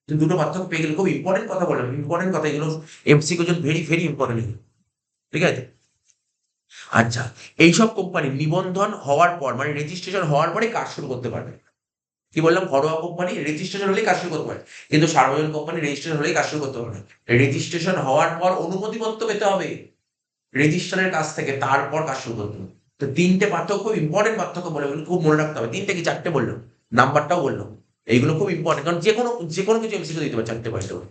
তো দুটো পার্থক্য পেয়ে গেলে, খুব ইম্পর্টেন্ট কথা বললাম, ইম্পর্টেন্ট কথা এগুলো, এমসিকিউ জন্য ভেরি ভেরি ইম্পর্টেন্ট, ঠিক আছে। আচ্ছা, এইসব কোম্পানি নিবন্ধন হওয়ার পর মানে রেজিস্ট্রেশন হওয়ার পরে কাজ শুরু করতে পারবে। কি বললাম? ঘরোয়া কোম্পানি রেজিস্ট্রেশন হলেই কাজ শুরু করতে পারে, কিন্তু সার্বজনীন কোম্পানি রেজিস্ট্রেশন হলেই কাজ শুরু করতে পারবে। রেজিস্ট্রেশন হওয়ার পর অনুমতিপত্র পেতে হবে রেজিস্ট্রারের কাছ থেকে, তারপর কাজ শুরু করতে হবে। তো তিনটে পার্থক্য, খুব ইম্পর্টেন্ট পার্থক্য বলে, এগুলো খুব মনে রাখতে হবে। তিনটে কি চারটে বললাম, নাম্বারটাও বললাম, এইগুলো খুব ইম্পর্টেন্ট, কারণ যে কোনো কিছু এমসিকিউ দিতে পারে চারটে পাঁচটা করে।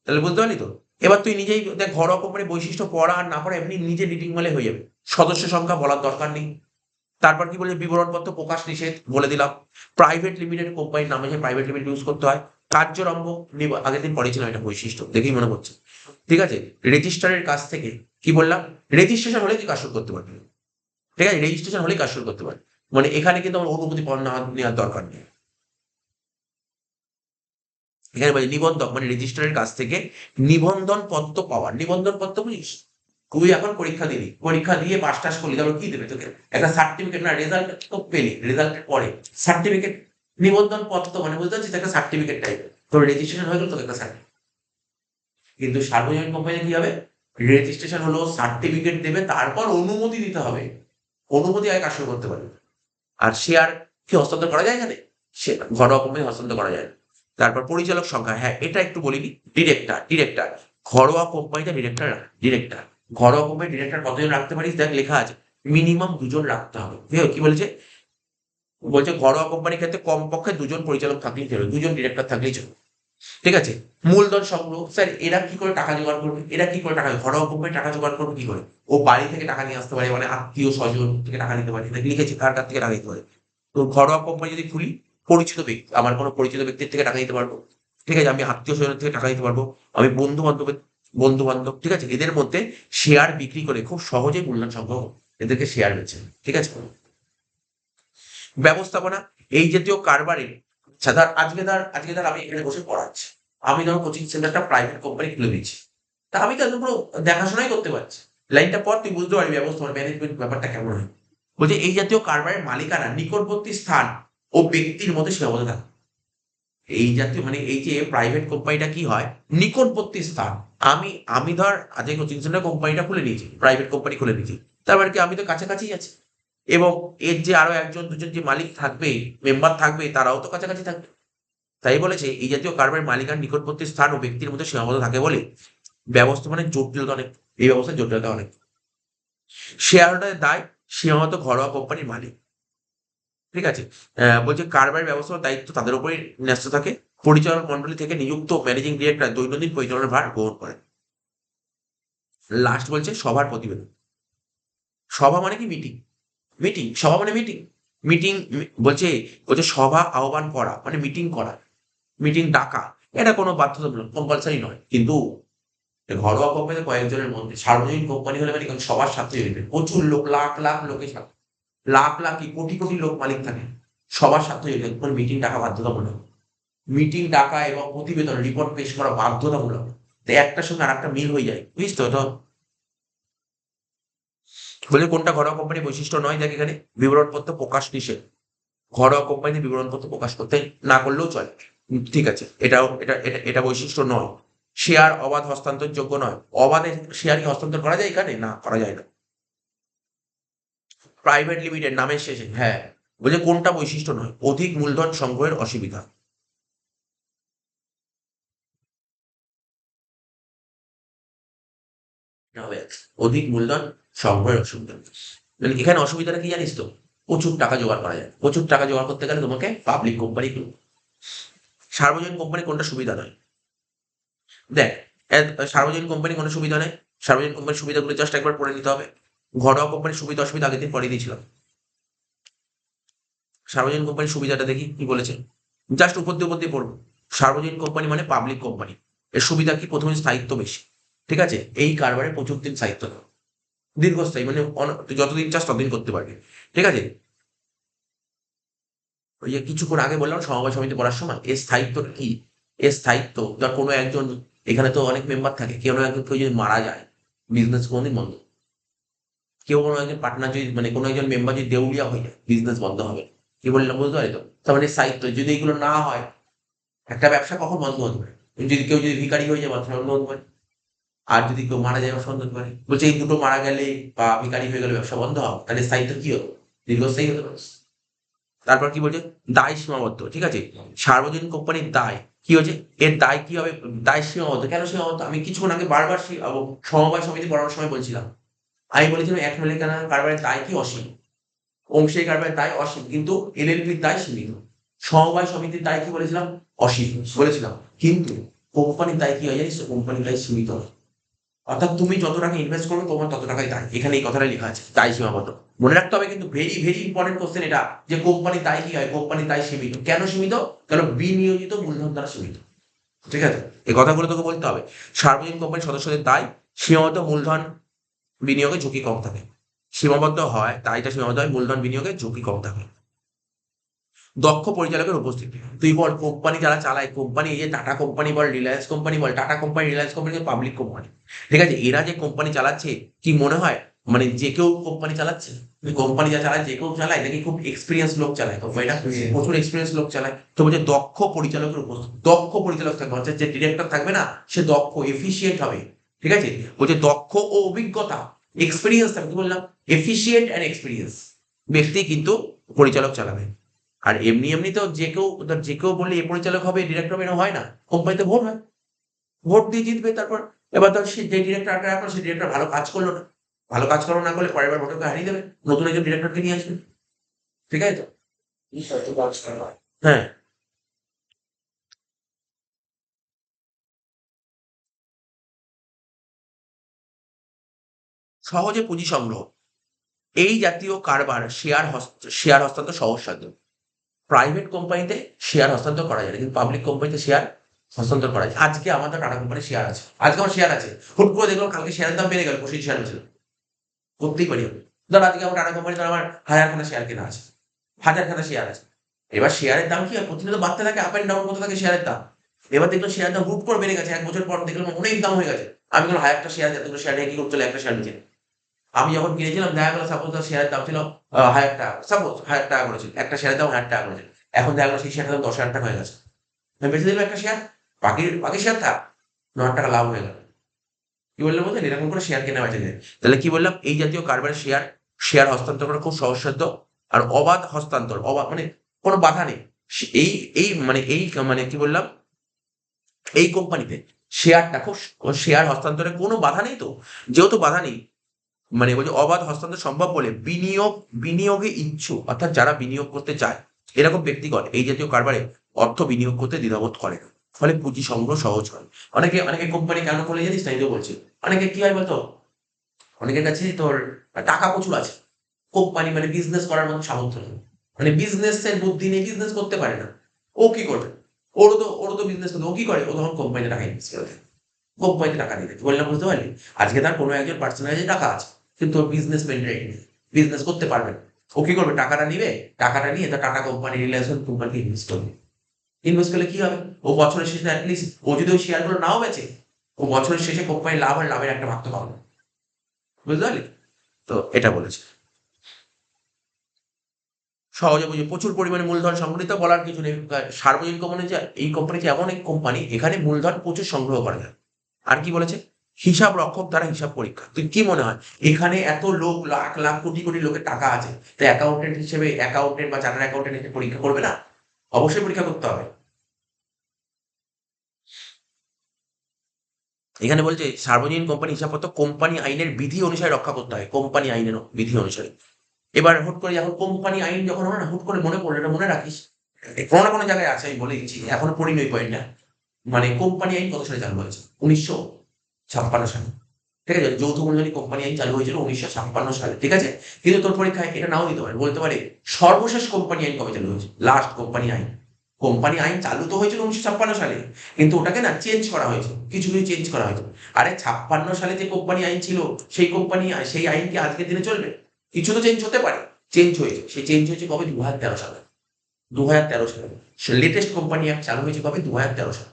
তাহলে বুঝতে পারলি তো? এবার তুই নিজেই দেখ, ঘরোয়া কোম্পানির বৈশিষ্ট্য পড়া আর না পড়া এমনি নিজে রিডিং মারলে হয়ে যাবে। সদস্য সংখ্যা বলার দরকার নেই। তারপর কি বলে, বিবরণপত্র প্রকাশ নিষেধ বলে দিলাম। প্রাইভেট লিমিটেড কোম্পানির নামে যে প্রাইভেট লিমিটেড ইউজ করতে হয়। কার্যরম্ভ, আগের দিন পড়েছিলাম এটা বৈশিষ্ট্য, দেখেই মনে পড়ছে। ঠিক আছে। রেজিস্ট্রারের কাছ থেকে কি বললাম? রেজিস্ট্রেশন হলে তুই কাজ শুরু করতে পারবি, ঠিক আছে, রেজিস্ট্রেশন হলেই কাজ শুরু করতে পারবি। মানে এখানে কিন্তু আমার অনুমতি নেওয়ার দরকার নেই। এখানে বলে নিবন্ধক মানে রেজিস্ট্রারের কাছ থেকে নিবন্ধন পত্র পাওয়ার। নিবন্ধন পত্র বুঝিস? তুই এখন পরীক্ষা দিবি, পরীক্ষা দিয়ে পাস টাস করলি, তারপর কি দেবে তোকে? একটা সার্টিফিকেট, না রেজাল্ট তো পেলি, রেজাল্টের পরে সার্টিফিকেট। নিবন্ধন পত্র মানে বুঝতে পারছিস, একটা সার্টিফিকেট টাইপের, তোর রেজিস্ট্রেশন হয়ে গেল, তোকে একটা সার্টিফিকেট। কিন্তু সার্বজনীন কোম্পানি কি হবে? রেজিস্ট্রেশন হলো, সার্টিফিকেট দেবে, তারপর অনুমতি দিতে হবে, অনুমতি আগে কাজ শুরু করতে পারবে। আর শেয়ার কি হস্তান্তর করা যায় এখানে? সে ঘরোয়া কোম্পানি হস্তান্তর করা যায় না। তারপর পরিচালক সংখ্যা, হ্যাঁ এটা একটু বলিনি। ডিরেক্টর ঘরোয়া কোম্পানিতে ডিরেক্টর ঘরোয়া কোম্পানি ডিরেক্টর কতজন রাখতে পারিস? দেখ লেখা আছে, মিনিমাম দুজন রাখতে হবে। কি বলেছে? বলছে ঘরোয়া কোম্পানির ক্ষেত্রে কমপক্ষে দুজন পরিচালক থাকলেই চলবে, দুজন ডিরেক্টর থাকলেই চলবে। ঠিক আছে। মূলধন সংগ্রহ, স্যার এরা কি করে টাকা জোগাড় করবে? এরা কি করে টাকা, ঘরোয়া কোম্পানি টাকা জোগাড় করবে কি করে? ও বাড়ি থেকে টাকা নিয়ে আসতে পারে, মানে আত্মীয় স্বজন থেকে টাকা নিতে পারে, লিখেছে কার কাছ থেকে টাকা নিতে পারে। তো ঘরোয়া কোম্পানি যদি খুলি, পরিচিত ব্যক্তি, আমার কোনো পরিচিত ব্যক্তির থেকে টাকা নিতে পারবো, ঠিক আছে, আমি আত্মীয় স্বজনের থেকে টাকা নিতে পারবো, আমি বন্ধু বান্ধব, ঠিক আছে, এদের মধ্যে শেয়ার বিক্রি করে খুব সহজেই মূলধন সংগ্রহ, এদেরকে শেয়ার বেচে, ঠিক আছে। ব্যবস্থাপনা, এই জাতীয় কারবারে, আচ্ছা ধর আজকে ধর আমি এখানে বসে পড়াচ্ছি, আমি ধরো কোচিং সেন্টারটা প্রাইভেট কোম্পানি খুলে দিচ্ছি, তা আমি তো একদম পুরো দেখাশোনাই করতে পারছি। লাইনটা পর তুই বুঝতে পারবি ব্যবস্থাপনা ম্যানেজমেন্ট ব্যাপারটা কেমন হয়। বলছে এই জাতীয় কারবারের মালিকানা নিকটবর্তী স্থান ও ব্যক্তির মধ্যে সীমাবদ্ধ থাকে। এই জাতীয় মানে এই যে প্রাইভেট কোম্পানিটা কি হয়, নিকটবর্তী স্থান। আমি ধর আজকে কোচিং সেন্টার কোম্পানিটা খুলে নিয়েছি, প্রাইভেট কোম্পানি খুলে নিয়েছি, তার মানে কি আমি তো কাছাকাছি আছি, এবং এর যে আরো একজন দুজন যে মালিক থাকবে, মেম্বার থাকবে, তারাও তো কাছাকাছি থাকবে। তাই বলেছে এই জাতীয় কারবারের মালিকার নিকটবর্তী স্থান ও ব্যক্তির মধ্যে সীমাবদ্ধ থাকে বলে ব্যবস্থাপনার জটিলতা অনেক, এই ব্যবস্থার জটিলতা অনেক। শেয়ার হোল্ডারের দায় সীমাবদ্ধ ঘরোয়া কোম্পানির মালিক, ঠিক আছে। বলছে কারবারের ব্যবস্থাপনার দায়িত্ব তাদের উপরই ন্যস্ত থাকে। পরিচালক মন্ডলী থেকে নিযুক্ত ম্যানেজিং ডিরেক্টর দৈনন্দিন পরিচালনার ভার গ্রহণ করেন। লাস্ট বলছে সভার প্রতিবেদন। সভা মানে কি? মিটিং। সভা মানে মিটিং। মিটিং বলছে, সভা আহ্বান করা মানে মিটিং করা, মিটিং ডাকা, এটা কোনো বাধ্যতামূলক, কম্পালসারি নয়। কিন্তু ঘরোয়া কোম্পানিতে কয়েকজনের মধ্যে, সার্বজনীন কোম্পানি হলে মানে সবার সাথে জড়িত প্রচুর লোক, লাখ লাখ লোকের সাথে, লাখ লাখ কি কোটি কোটি লোক মালিক থাকে, সবার সাথে জড়িত, তখন মিটিং ডাকা বাধ্যতামূলক। মিটিং ডাকা এবং প্রতিবেদন রিপোর্ট পেশ করা বাধ্যতামূলক। তো একটার সঙ্গে আর একটা মিল হয়ে যায়, বুঝিস তো? তো বলে কোনটা ঘরোয়া কোম্পানির বৈশিষ্ট্য নয়, দেখ এখানে বিবরণপত্র প্রকাশ নিষেধ। ঘরোয়া কোম্পানিতে বিবরণপত্র প্রকাশ করতে না করলেও চলে, ঠিক আছে, এটা বৈশিষ্ট্য নয়। শেয়ার অবাধ হস্তান্তরযোগ্য নয়। অবাধে শেয়ার কি হস্তান্তর করা যায় এখানে? না, করা যায় না। প্রাইভেট লিমিটেড নামের শেষে, হ্যাঁ, বলছে কোনটা বৈশিষ্ট্য নয়? অধিক মূলধন সংগ্রহের অসুবিধা হবে, অধিক মূলধন সংগ্রহের অসুবিধা। মানে এখানে অসুবিধাটা কি জানিস তো? প্রচুর টাকা জোগাড় করা যায়। প্রচুর টাকা জোগাড় করতে গেলে তোমাকে পাবলিক কোম্পানি, সার্বজনীন কোম্পানি কোনটা সুবিধা নয়? দেখ, সার্বজনীন কোম্পানি কোনো সুবিধা নেই। সার্বজনীন কোম্পানির সুবিধাগুলো জাস্ট একবার পড়ে নিতে হবে। ঘরোয়া কোম্পানির সুবিধা অসুবিধা আগের দিন পড়ে দিয়েছিলাম। সার্বজনীন কোম্পানির সুবিধাটা দেখি কি বলেছে, জাস্ট উপর দিয়ে পড়বো। সার্বজনীন কোম্পানি মানে পাবলিক কোম্পানি। এর সুবিধা কি? প্রথমে স্থায়িত্ব বেশি, ঠিক আছে? এই কারবারে প্রচুর দিন স্থায়িত্ব দেয়, দীর্ঘস্থায়ী, মানে তুই যতদিন চাস ততদিন করতে পারবি, ঠিক আছে? ওই যে কিছুক্ষণ আগে বললাম সমবায় সমিতি পড়ার সময়, এর স্থায়িত্বটা কি? এর স্থায়িত্ব, ধর কোনো একজন, এখানে তো অনেক মেম্বার থাকে, কেউ না একজন কেউ যদি মারা যায়, বিজনেস কোনোদিন বন্ধ। কেউ কোনো একজন পার্টনার যদি, মানে কোনো একজন মেম্বার যদি দেউলিয়া হয়ে যায়, বিজনেস বন্ধ হবে। কি বললাম বুঝতে পারি তো? তার মানে স্থায়িত্ব, যদি এগুলো না হয় একটা ব্যবসা কখন বন্ধ হতে পারে? যদি কেউ যদি ভিখারি হয়ে যায় ব্যবসা বন্ধ হতে পারে, আর যদি কেউ মারা যায় ব্যবসা বন্ধ হতে পারে। বলছে এই দুটো মারা গেলে বা ভিখারি হয়ে গেলে ব্যবসা বন্ধ হবে, তাহলে স্থায়িত্ব কি হবে? দীর্ঘস্থায়ী হতে পারে। তারপর কি বলছে? দায় সীমাবদ্ধ, ঠিক আছে? সার্বজনীন কোম্পানির দায় কি হচ্ছে? এর দায় কি হবে? দায় সীমাবদ্ধ। কেন সীমাবদ্ধ? আমি কিছুক্ষণ আগে বারবার সমবায় সমিতি পড়ানোর সময় বলছিলাম, আমি বলেছিলাম এক মালিকানা কারবারের দায় কি? অসীম। অংশীদারি কারবারের দায় অসীম, কিন্তু এলএলপির দায় সীমিত। সমবায় সমিতির দায় কি বলেছিলাম? অসীম বলেছিলাম, কিন্তু কোম্পানির দায় কি হয় জানিস? কোম্পানির দায় সীমিত। অর্থাৎ তুমি যত টাকা ইনভেস্ট করবে তোমার তত টাকাই দায়। এখানে এই কথাটা লেখা আছে, দায় সীমাবদ্ধ। মনে রাখতে হবে কিন্তু, ভেরি ভেরি ইম্পর্টেন্ট কোশ্চেন এটা, যে কোম্পানির দায় কি হয়? কোম্পানির দায় সীমিত। কেন সীমিত? কারণ বিনিয়োজিত মূলধন দ্বারা সীমিত, ঠিক আছে? এই কথাগুলো তোকে বলতে হবে। সার্বজনীন কোম্পানির সদস্যদের দায় সীমাবদ্ধ, মূলধন বিনিয়োগে ঝুঁকি কম থাকে। সীমাবদ্ধ হয়, দায়টা সীমাবদ্ধ হয়, মূলধন বিনিয়োগে ঝুঁকি কম থাকে। দক্ষ পরিচালকের উপস্থিতি। তুই বল, কোম্পানি যারা চালায়, কোম্পানি, এই যে টাটা কোম্পানি বল, রিলায়েন্স কোম্পানি বল, Tata company, Reliance company public company, ঠিক আছে? এরা যে কোম্পানি চালাচ্ছে, কি মনে হয় মানে যে কেউ কোম্পানি চালাচ্ছে? কোম্পানি যা চালায় যে কেউ চালায় নাকি খুব এক্সপিরিয়েন্স লোক চালায় কোম্পানিটা? প্রচুর এক্সপিরিয়েন্স লোক চালায়। তো বলছে দক্ষ পরিচালকের উপস্থিতি। দক্ষ পরিচালক থাকবে, অর্থাৎ যে ডিরেক্টর থাকবে না, সে দক্ষ, এফিসিয়েন্ট হবে, ঠিক আছে? বলছে দক্ষ ও অভিজ্ঞতা, এক্সপিরিয়েন্স থাকবে। কি বললাম? এফিসিয়েন্ট অ্যান্ড এক্সপিরিয়েন্স ব্যক্তি কিন্তু পরিচালক চালাবে। আর এমনি এমনিতেও যে কেউ, ধর যে কেউ বললে এ পরিচালক হবে, ডিরেক্টর হবে, এরকম হয় না। কোম্পানিতে ভোট হয়, ভোট দিয়ে জিতবে। তারপর এবার ধর সে যে ডিরেক্টরটা রাখলো, সেই ডিরেক্টর ভালো কাজ করলো না, ভালো কাজ করলো না করলে পরের বার ভোটকে হারিয়ে দেবে, নতুন একজন ডিরেক্টরকে নিয়ে আসবে, ঠিক আছে তো? হ্যাঁ, সহজে পুঁজি সংগ্রহ, এই জাতীয় কারবার শেয়ার হস্তান্তর সহজসাধ্য। প্রাইভেট কোম্পানিতে শেয়ার হস্তান্তর করা যায় না, কিন্তু পাবলিক কোম্পানিতে শেয়ার হস্তান্তর করা যায়। আজকে আমাদের টাটা কোম্পানির শেয়ার আছে, আজকে আমার শেয়ার আছে, হুট করে দেখলাম কালকে শেয়ারের দাম বেড়ে গেল, পরশু শেয়ার ছিল, করতেই পারি আমি। ধর আজকে আমার টাটা কোম্পানি, ধর আমার 1000খানা শেয়ার কেনা আছে, 1000খানা শেয়ার আছে। এবার শেয়ারের দাম কি হয়? প্রতিদিন তো বাড়তে থাকে, আপ এন্ড ডাউন করতে থাকে শেয়ারের দাম। এবার দেখলাম শেয়ারের দাম হুট করে বেড়ে গেছে, 1 বছর পর দেখলাম অনেক দাম হয়ে গেছে। আমি বললাম 1000টা শেয়ার, এতগুলো শেয়ার নিয়ে কি করতে হলো? একটা শেয়ার নিচে আমি যখন কিনেছিলাম দেখা গেল সাপোজ তার শেয়ারের দাম ছিল 1000 টাকা, সাপোজ 1000 টাকা করেছিল একটা শেয়ারের দাম, 1000 টাকা করেছিল। এখন দেখা গেলো সেই শেয়ারটার দাম 10,000 টাকা হয়ে গেছে। আমি বেঁচে দিলাম একটা শেয়ার, বাকি বাকি শেয়ার থাক, 9 টাকা লাভ হয়ে গেল। কি বললাম বুঝলেন? এরকম করে শেয়ার কেনা বেচা যায়। তাহলে কি বললাম? এই জাতীয় কারবারে শেয়ার হস্তান্তর করা খুব সহজসাধ্য। আর অবাধ হস্তান্তর, অবাধ মানে কোনো বাধা নেই। এই এই মানে এই মানে কি বললাম, এই কোম্পানিতে শেয়ারটা খুব, শেয়ার হস্তান্তরে কোনো বাধা নেই। তো যেহেতু বাধা নেই, মানে বলছে অবাধ হস্তান্তর সম্ভব বলে বিনিয়োগে ইচ্ছুক, অর্থাৎ যারা বিনিয়োগ করতে চায় এরকম ব্যক্তিগণ এই জাতীয় কারবারে অর্থ বিনিয়োগ করতে দ্বিধাবোধ করে না। ফলে পুঁজি সংগ্রহ সহজ হয়। অনেকে কোম্পানি কেন খোলে জানিস? তাই তো বলছি। অনেকে কি হয় বলতো, অনেকের কাছে তোর টাকা প্রচুর আছে, কোম্পানি মানে বিজনেস করার মতো সামর্থ্য নেই, মানে বিজনেসের বুদ্ধি নেই, বিজনেস করতে পারে না। ও কি করবে? ওরও তো বিজনেস করতে, ও কি করে? ও তখন কোম্পানিতে টাকা ইনভেস্ট করে দেয়, কোম্পানিতে টাকা দিয়ে দেয়। বললাম বুঝতে পারলি? আজকে তার কোনো একজন পার্সোনাল টাকা আছে, কিন্তু ওর বিজনেস মেন্টালিটি নেই, বিজনেস করতে পারবে না। ও কি করবে? টাকাটা নিবে, টাকাটা নিয়ে তার টাটা কোম্পানি, রিলায়েন্স কোম্পানিকে ইনভেস্ট করবে। ইনভেস্ট করলে কি হবে? ও বছরের শেষে অ্যাটলিস্ট, ও যদি ওই শেয়ারগুলো নাও বেচে, ও বছরের শেষে কোম্পানির লাভ আর লাভের একটা ভাগ তো পাবে, বুঝতে পারলি? তো এটা বলেছে। সহজে বুঝে, প্রচুর পরিমাণে মূলধন সংগঠিত, বলার কিছু নেই। সার্বজনীন কোম্পানি, যে এই কোম্পানি যে এমন এক কোম্পানি, এখানে মূলধন প্রচুর সংগ্রহ করা যায়। আর কি বলেছে? হিসাব রক্ষক দ্বারা হিসাব পরীক্ষা। তুই কি মনে হয় এখানে এত লোক, লাখ লাখ কোটি কোটি লোকের টাকা আছে, তো অ্যাকাউন্টেন্ট হিসেবে, অ্যাকাউন্টেন্ট বা চার্টার্ড অ্যাকাউন্টেন্ট হিসেবে পরীক্ষা করবে না? অবশ্যই পরীক্ষা করতে হবে। এখানে বলছে সার্বজনীন কোম্পানি হিসাবপত্র কোম্পানি আইনের বিধি অনুসারে রক্ষা করতে হয়, কোম্পানি আইনের বিধি অনুসারে। এবার হুট করে যখন কোম্পানি আইন যখন হয় না, হুট করে মনে পড়লো, এটা মনে রাখিস, কোনো না কোনো জায়গায় আছে, আমি বলে দিচ্ছি, এখনো পড়িনি ওই পয়েন্টটা। মানে কোম্পানি আইন কত সালে চালু হয়েছে? 1956 সালে। ঠিক আছে, যৌথ মূলধনী কোম্পানি আইন চালু হয়েছিল 1956 সালে। ঠিক আছে, কিন্তু তোর পরীক্ষায় এটা নাও দিতে পারে, বলতে পারে সর্বশেষ কোম্পানি আইন কবে চালু হয়েছে, লাস্ট কোম্পানি আইন। কোম্পানি আইন চালু তো হয়েছিল 1956 সালে, কিন্তু ওটাকে না চেঞ্জ করা হয়েছে, কিছু কিছু চেঞ্জ করা হয়েছে। আরে 56 সালে যে কোম্পানি আইন ছিল, সেই আইন কি আজকের দিনে চলবে? কিছু তো চেঞ্জ হতে পারে, চেঞ্জ হয়েছে। সেই চেঞ্জ হয়েছে কবে? 2013 সালে। 2013 সালে লেটেস্ট কোম্পানি অ্যাক্ট চালু হয়েছে কবে? 2013 সালে।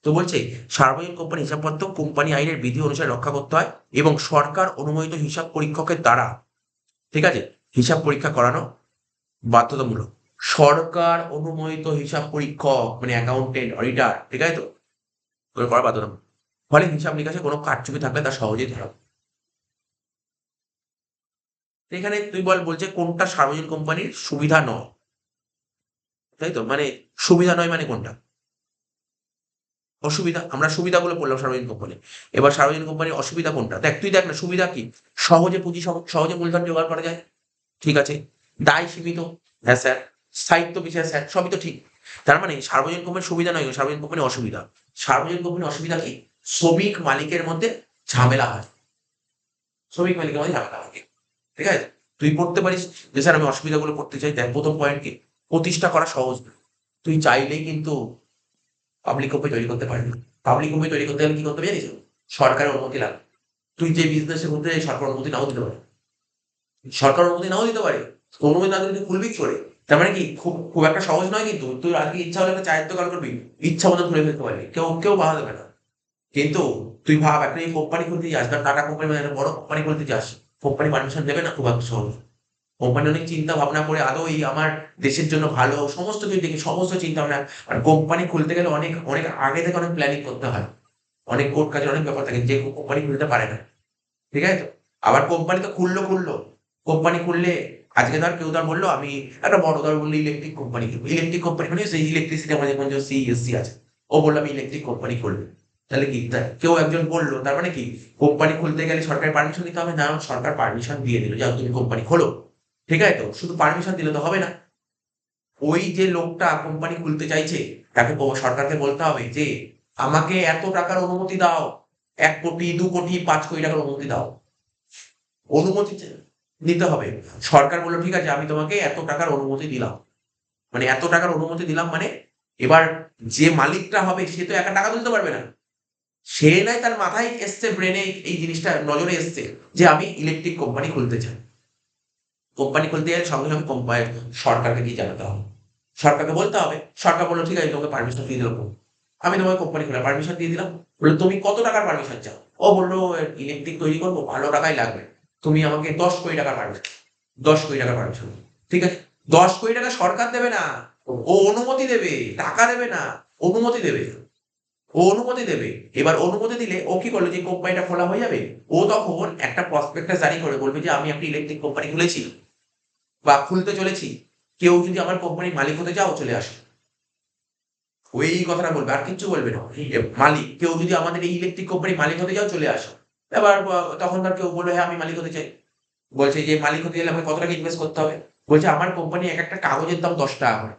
তো বলছে সার্বজনীন কোম্পানি হিসাবপত্র কোম্পানি আইনের বিধি অনুসারে রক্ষা করতে হয় এবং সরকার অনুমোদিত হিসাব পরীক্ষকের দ্বারা, ঠিক আছে, হিসাব পরীক্ষা করানো বাধ্যতামূলক। সরকার অনুমোদিত হিসাব পরীক্ষক মানে অ্যাকাউন্টেন্ট, অডিটর, ঠিক আছে, তো ওগুলো করা বাধ্যতামূলক। ফলে হিসাব নিকাশে কোনো কারচুপি থাকলে তা সহজেই ধরা পড়ে। তো এখানে তুই বলছে কোনটা সার্বজনীন কোম্পানির সুবিধা নয়, তাই তো, মানে সুবিধা নয় মানে কোনটা? অসুবিধা। আমরা সুবিধাগুলো পড়লাম সার্বজনীন কোম্পানি। এবার সার্বজনীন কোম্পানির অসুবিধা কোনটা? দেখ, তুই দেখ না, সুবিধা কি? সহজে পুঁজি সহজে মূলধন জোগাড় করা যায়, ঠিক আছে। দায় সীমিত, হ্যাঁ স্যার। স্থায়িত্ব বিশেষ, স্যার, সবই তো ঠিক। তার মানে সার্বজনীন কোম্পানির সুবিধা নয়, সার্বজনীন কোম্পানির অসুবিধা। সার্বজনীন কোম্পানির অসুবিধা কি? শ্রমিক মালিকের মধ্যে ঝামেলা হয়, শ্রমিক মালিকের মধ্যে ঝামেলা হয়, ঠিক আছে। তুই পড়তে পারিস যে স্যার আমি অসুবিধাগুলো পড়তে চাই। দেখ, প্রথম পয়েন্ট কি? প্রতিষ্ঠা করা সহজ না। তুই চাইলেই কিন্তু পাবলিক কোম্পানি তৈরি করতে পারবি না। পাবলিক কোম্পানি তৈরি করতে গেলে কি করতে হবে জানিস? সরকারের অনুমতি লাগবে। তুই যে বিজনেসের মধ্যে সরকার অনুমতি নাও দিতে পারে, সরকার অনুমতি নাও দিতে পারে। অনুমতি না দিলে তুই খুলবি কি করে? তার মানে কি খুব খুব একটা সহজ নয়, কিন্তু তুই আজকে ইচ্ছা হলে একটা চায়ের দোকান করবি, ইচ্ছা মতো খুলে ফেলতে পারবি, কেউ কেউ বাধা দেবে না। কিন্তু তুই ভাব, একটা এই কোম্পানি খুলতে যাস, বা টাটা কোম্পানি মানে একটা বড় কোম্পানি খুলতে যাস, কোম্পানি পারমিশন দেবে না খুব একটা সহজ। কোম্পানি অনেক চিন্তা ভাবনা করে আদৌ এই আমার দেশের জন্য ভালো সমস্ত কিছু দেখি, সমস্ত চিন্তা ভাবনা। আর কোম্পানি খুলতে গেলে অনেক অনেক আগে থেকে অনেক প্ল্যানিং করতে হয়, অনেক কোর্ট কাজের অনেক ব্যাপার থাকে, যে কোম্পানি খুলতে পারে না, ঠিক আছে তো। আবার কোম্পানি তো খুললো, কোম্পানি খুললে আজকে ধর কেউ ধর বললো আমি একটা বড় ধর বললো ইলেকট্রিক কোম্পানি খুলবো, ইলেকট্রিক কোম্পানি খুলে সেই ইলেকট্রিসিটি আমাদের যেমন সিএসসি আছে, ও বললো আমি ইলেকট্রিক কোম্পানি খুলবো। তাহলে কি কেউ একজন বললো, তার মানে কি কোম্পানি খুলতে গেলে সরকারের পারমিশন দিতে হবে না? সরকার পারমিশন দিয়ে দিল যে তুমি কোম্পানি খোলো, ঠিক আছে তো। শুধু পারমিশন দিলে তো হবে না, ওই যে লোকটা কোম্পানি খুলতে চাইছে তাকে সরকারকে বলতে হবে যে আমাকে এত টাকার অনুমতি দাও, 1 কোটি 2 কোটি 5 কোটি টাকার অনুমতি দাও, অনুমতি নিতে হবে। সরকার বললো ঠিক আছে আমি তোমাকে এত টাকার অনুমতি দিলাম, মানে এত টাকার অনুমতি দিলাম মানে এবার যে মালিকটা হবে সে তো একা টাকা তুলতে পারবে না। সে নাই তার মাথায় এসছে, ব্রেনে এই জিনিসটা নজরে এসছে যে আমি ইলেকট্রিক কোম্পানি খুলতে চাই। কোম্পানি খুলতে গেলে সঙ্গে সঙ্গে কোম্পানি সরকারকে গিয়ে জানাতে হবে, সরকারকে বলতে হবে। সরকার বললো ঠিক আছে তোমাকে পারমিশন দিয়ে দিলাম, আমি তোমাকে কোম্পানি খোলার পারমিশন দিয়ে দিলাম। বললো তুমি কত টাকার পারমিশন চাও? ও বললো ইলেকট্রিক তৈরি করবো, ভালো টাকাই লাগবে, তুমি আমাকে 10 কোটি টাকার পারমিশন, 10 কোটি টাকার পারমিশন, ঠিক আছে। 10 কোটি টাকা সরকার দেবে না, ও অনুমতি দেবে, টাকা দেবে না, অনুমতি দেবে, ও অনুমতি দেবে। এবার অনুমতি দিলে ও কি করলো, যে কোম্পানিটা খোলা হয়ে যাবে, ও তখন একটা প্রসপেক্টাস জারি করে বলবে যে আমি একটা ইলেকট্রিক কোম্পানি খুলেছি বা খুলতে চলেছি, কেউ যদি আমার কোম্পানির মালিক হতে চাও চলে আসে। ওই কথাটা বলবে, আর কিচ্ছু বলবে না। মালিক, কেউ যদি আমাদের এই ইলেকট্রিক কোম্পানির মালিক হতে চাও চলে আসো। এবার তখন তার কেউ বলবে হ্যাঁ আমি মালিক হতে চাই। বলছে যে মালিক হতে গেলে আমাকে কত টাকা ইনভেস্ট করতে হবে? বলছে আমার কোম্পানি এক একটা কাগজের দাম 10 টাকা করে,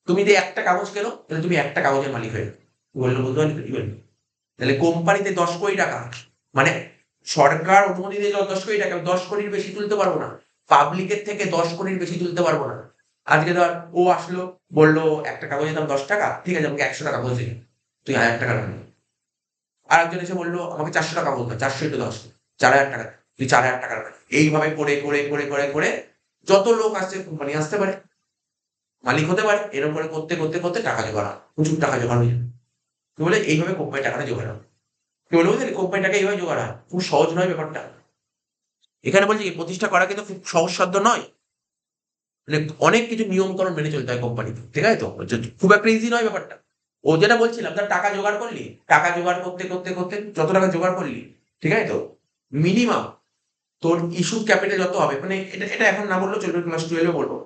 তুমি যদি একটা কাগজ কেনো তাহলে তুমি একটা কাগজের মালিক হয়ে যাবে। বললো বুঝতে পারলি, কি বললি? তাহলে কোম্পানিতে 10 কোটি টাকা, মানে সরকার অনুমতি দিয়ে 10 কোটি টাকা, 10 কোটির বেশি তুলতে পারবো না, পাবলিকের থেকে 10 কোটির বেশি তুলতে পারবো না। আজকে ধর ও আসলো, বললো একটা কাগজের দাম 10 টাকা, ঠিক আছে আমাকে 100 টাকা কাগজ দিবি, তুই 1000 টাকা রাখবি। আর একজন এসে বললো আমাকে 400 টাকা বলতো, 400 × 10 4,000 টাকা, তুই 4,000 টাকা রাখবি। এইভাবে করে করে করে করে করে যত লোক আসছে কোম্পানি আসতে পারে, মালিক হতে পারে, এরকম করে করতে করতে করতে টাকা জোগাড় হয়, প্রচুর টাকা জোগাড় হয়ে যাবে। কি বলে এইভাবে কোম্পানি টাকাটা জোগাড় হয়। কি বলে বুঝলি, কোম্পানি টাকা এইভাবে জোগাড় হয়, খুব সহজ নয় ব্যাপারটা। এখানে বলছি কি প্রতিষ্ঠা করা কিন্তু খুব সহজসাধ্য নয়, মানে অনেক কিছু নিয়ম কানুন মেনে চলতে হয় কোম্পানিতে, ঠিক আছে তো। খুব একটা ইজি নয় ব্যাপারটা। ও যেটা বলছিলাম, তার টাকা জোগাড় করলি, টাকা জোগাড় করতে করতে করতে যত টাকা জোগাড় করলি, ঠিক আছে তো, মিনিমাম তোর ইস্যু ক্যাপিটাল যত হবে, মানে এটা এটা এখন না বললেও চলবে, ক্লাস 12 বলবো,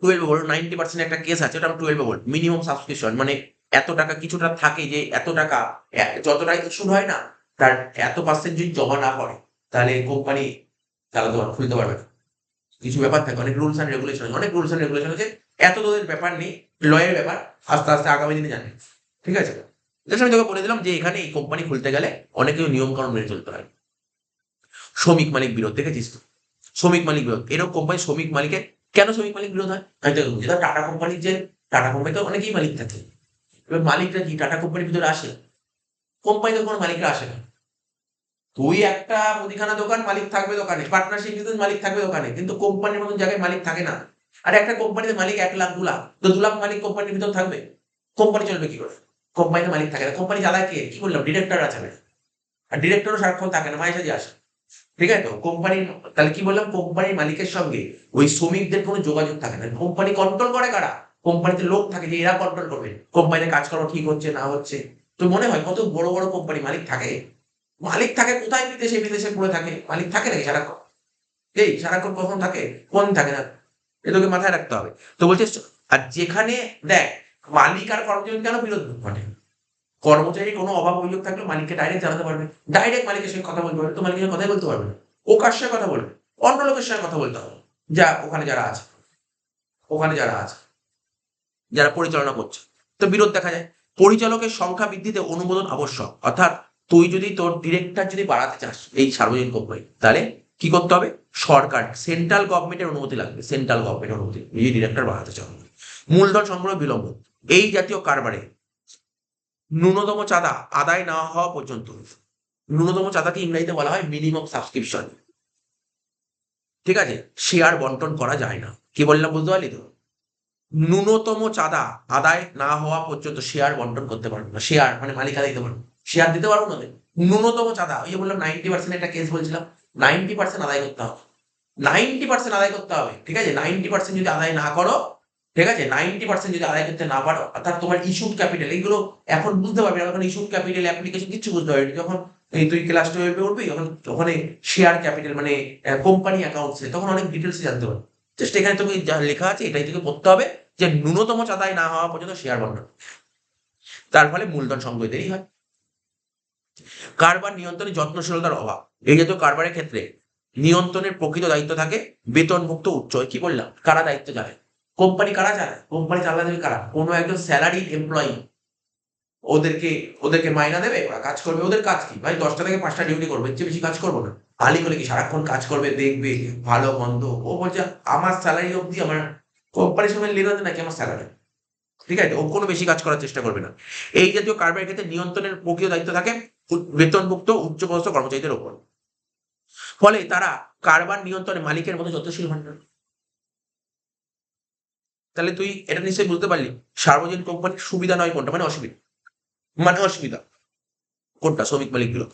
12 বলবো 90% একটা কেস আছে, ওটা আমি 12 বলবো। মিনিমাম সাবস্ক্রিপশন মানে এত টাকা কিছুটা থাকে, যে এত টাকা যত টাকা ইস্যু হয় না, তার এত পার্সেন্ট যদি জমা না পড়ে, তাহলে কোম্পানি চালাতে পারবে, খুলতে পারবে না। কিছু ব্যাপার থাকে, অনেক রুলস অ্যান্ড রেগুলেশন, অনেক রুলস অ্যান্ড রেগুলেশন আছে। এত তোদের ব্যাপার নেই, লয়ের ব্যাপার আস্তে আস্তে আগামী দিনে জানবি। ঠিক আছে, জাস্ট আমি তোকে বলে দিলাম যে এখানে এই কোম্পানি খুলতে গেলে অনেক নিয়ম কানুন মেনে চলতে হয়। শ্রমিক মালিক বিরোধ দেখেছিস তো? শ্রমিক মালিক বিরোধ, এরকম কোম্পানি শ্রমিক মালিকের কেন শ্রমিক মালিক বিরোধ হয়? আমি তোকে বলছি, টাটা কোম্পানির যে টাটা কোম্পানি তো অনেকেই মালিক থাকে। এবার মালিকরা কি টাটা কোম্পানির ভিতরে আসে? কোম্পানিতে কোনো মালিকরা আসে না। তুই একটা মুদিখানা দোকান, মালিক থাকবে দোকানে, পার্টনারশিপ বিজনেস, মালিক থাকবে দোকানে, কিন্তু কোম্পানির মতন জায়গায় মালিক থাকে না। আর একটা কোম্পানিতে মালিক 1 লাখ 2 লাখ, তো 2 লাখ মালিক কোম্পানির ভিতর থাকবে, কোম্পানি চলবে কি করে? কোম্পানিতে মালিক থাকে না, কোম্পানি চালায় কে? কি বললাম, ডিরেক্টর আছে না। আর ডিরেক্টরও সারাক্ষণ থাকে না, মাঝে সাঝে আসে। ঠিক আছে তো, কোম্পানির তাহলে কি বললাম, কোম্পানির মালিকের সঙ্গে ওই শ্রমিকদের কোনো যোগাযোগ থাকে না। কোম্পানি কন্ট্রোল করে কারা? কোম্পানিতে লোক থাকে যে এরা কন্ট্রোল করবে কোম্পানিতে কাজকর্ম ঠিক হচ্ছে না হচ্ছে। তো মনে হয় কত বড় বড় কোম্পানি মালিক থাকে, মালিক থাকে কোথায়? বিদেশে, বিদেশে পড়ে থাকে। মালিক থাকে নাকি সারাক্ষণ? এই সারাক্ষণ কখন থাকে? কোন থাকে না, এ তোকে মাথায় রাখতে হবে। তো বলছিস, আর যেখানে দেখ, মালিক আর কর্মচারী কেন বিরোধ ঘটে? কর্মচারীর কোনো অভাব অভিযোগ থাকলে মালিককে ডাইরেক্ট জানাতে পারবে, ডাইরেক্ট মালিকের সঙ্গে কথা বলতে পারবে। তো মালিকের সঙ্গে কথাই বলতে পারবে না, ও কার সঙ্গে কথা বলবে? অন্য লোকের সঙ্গে কথা বলতে হবে। যা ওখানে যারা আছে, ওখানে যারা আছে, যারা পরিচালনা করছে। তো বিরোধ দেখা যায়। পরিচালকের সংখ্যা বৃদ্ধিতে অনুমোদন আবশ্যক, অর্থাৎ তুই যদি তোর ডিরেক্টর যদি বাড়াতে চাস এই সার্বজনীন কোম্পানি, তাহলে কি করতে হবে? সরকার, সেন্ট্রাল গভর্নমেন্টের অনুমতি লাগবে, সেন্ট্রাল গভর্নমেন্টের অনুমতি, যদি ডিরেক্টর বাড়াতে চাও। মূলধন সংগ্রহ বিলম্ব, এই জাতীয় কারবারে ন্যূনতম চাঁদা আদায় না হওয়া পর্যন্ত, ন্যূনতম চাঁদাকে ইংরেজিতে বলা হয় মিনিমাম সাবস্ক্রিপশন। ঠিক আছে, শেয়ার বন্টন করা যায় না। কি বললাম বুঝতে পারলি তো? ন্যূনতম চাঁদা আদায় না হওয়া পর্যন্ত শেয়ার বন্টন করতে পারবো না। শেয়ার মানে মালিকানা দিতে পারবো, শেয়ার দিতে পারবো না। ন্যূনতম চাঁদা, ওই যে বললাম 90% একটা কেস বলছিলাম, 90% আদায় করতে হবে। 90% আদায় করতে হবে। ঠিক আছে, 90% যদি আদায় না করো, ঠিক আছে, 90% যদি আদায় করতে না পারো, অর্থাৎ তোমার ইস্যুড ক্যাপিটাল, এইগুলো এখন বুঝতে পারবি না। এখন ইস্যুড ক্যাপিটাল অ্যাপ্লিকেশন কিচ্ছু বুঝতে পারবি যখন এই তুই ক্লাস 12 উঠবি, যখন ওখানে শেয়ার ক্যাপিটাল মানে কোম্পানি অ্যাকাউন্টস, তখন অনেক ডিটেলস জানতে পারবি। জাস্ট এখানে তুমি যা লেখা আছে এটাই থেকে পড়তে হবে, যে ন্যূনতম চাঁদাই না হওয়া পর্যন্ত শেয়ার বন্টন। তার ফলে মূলধন সংগ্রহ দেরি হয়। কারবার নিয়ন্ত্রণে যত্নশীলতার অভাব, এই জাতীয় কারবারের ক্ষেত্রে নিয়ন্ত্রণের প্রকৃত দায়িত্ব থাকে বেতনভুক্ত উচ্চ, কি বললাম, কারা দায়িত্ব চালায়? কোম্পানি কারা চালায়? কোম্পানি চালাতে দেবে কারা? কোনো একজন স্যালারি এমপ্লয়ি, ওদেরকে ওদেরকে মাইনা দেবে, ওরা কাজ করবে। ওদের কাজ কি ভাই? 10টা থেকে 5টা ডিউটি করবে, এর চেয়ে বেশি কাজ করবো না। মালিক হলে কি সারাক্ষণ কাজ করবে, দেখবে ভালো মন্দ? ও বলছে আমার স্যালারি অবধি, আমার কোম্পানির সঙ্গে লেনাদেন নাকি আমার স্যালারি। ঠিক আছে, ও কোনো বেশি কাজ করার চেষ্টা করবে না। এই জাতীয় কারবারের ক্ষেত্রে নিয়ন্ত্রণের প্রকৃত দায়িত্ব থাকে বেতনভুক্ত উচ্চপদস্থ কর্মচারীদের উপর। ফলে তারা কারবার নিয়ন্ত্রণে মালিকের মতো যত্নশীল হন না। তাহলে তুই এটা নিশ্চয়ই বুঝতে পারলি, সার্বজনীন কোম্পানির সুবিধা নয় কোনটা, মানে অসুবিধা, মানে অসুবিধা কোনটা? শ্রমিক মালিক গুলো।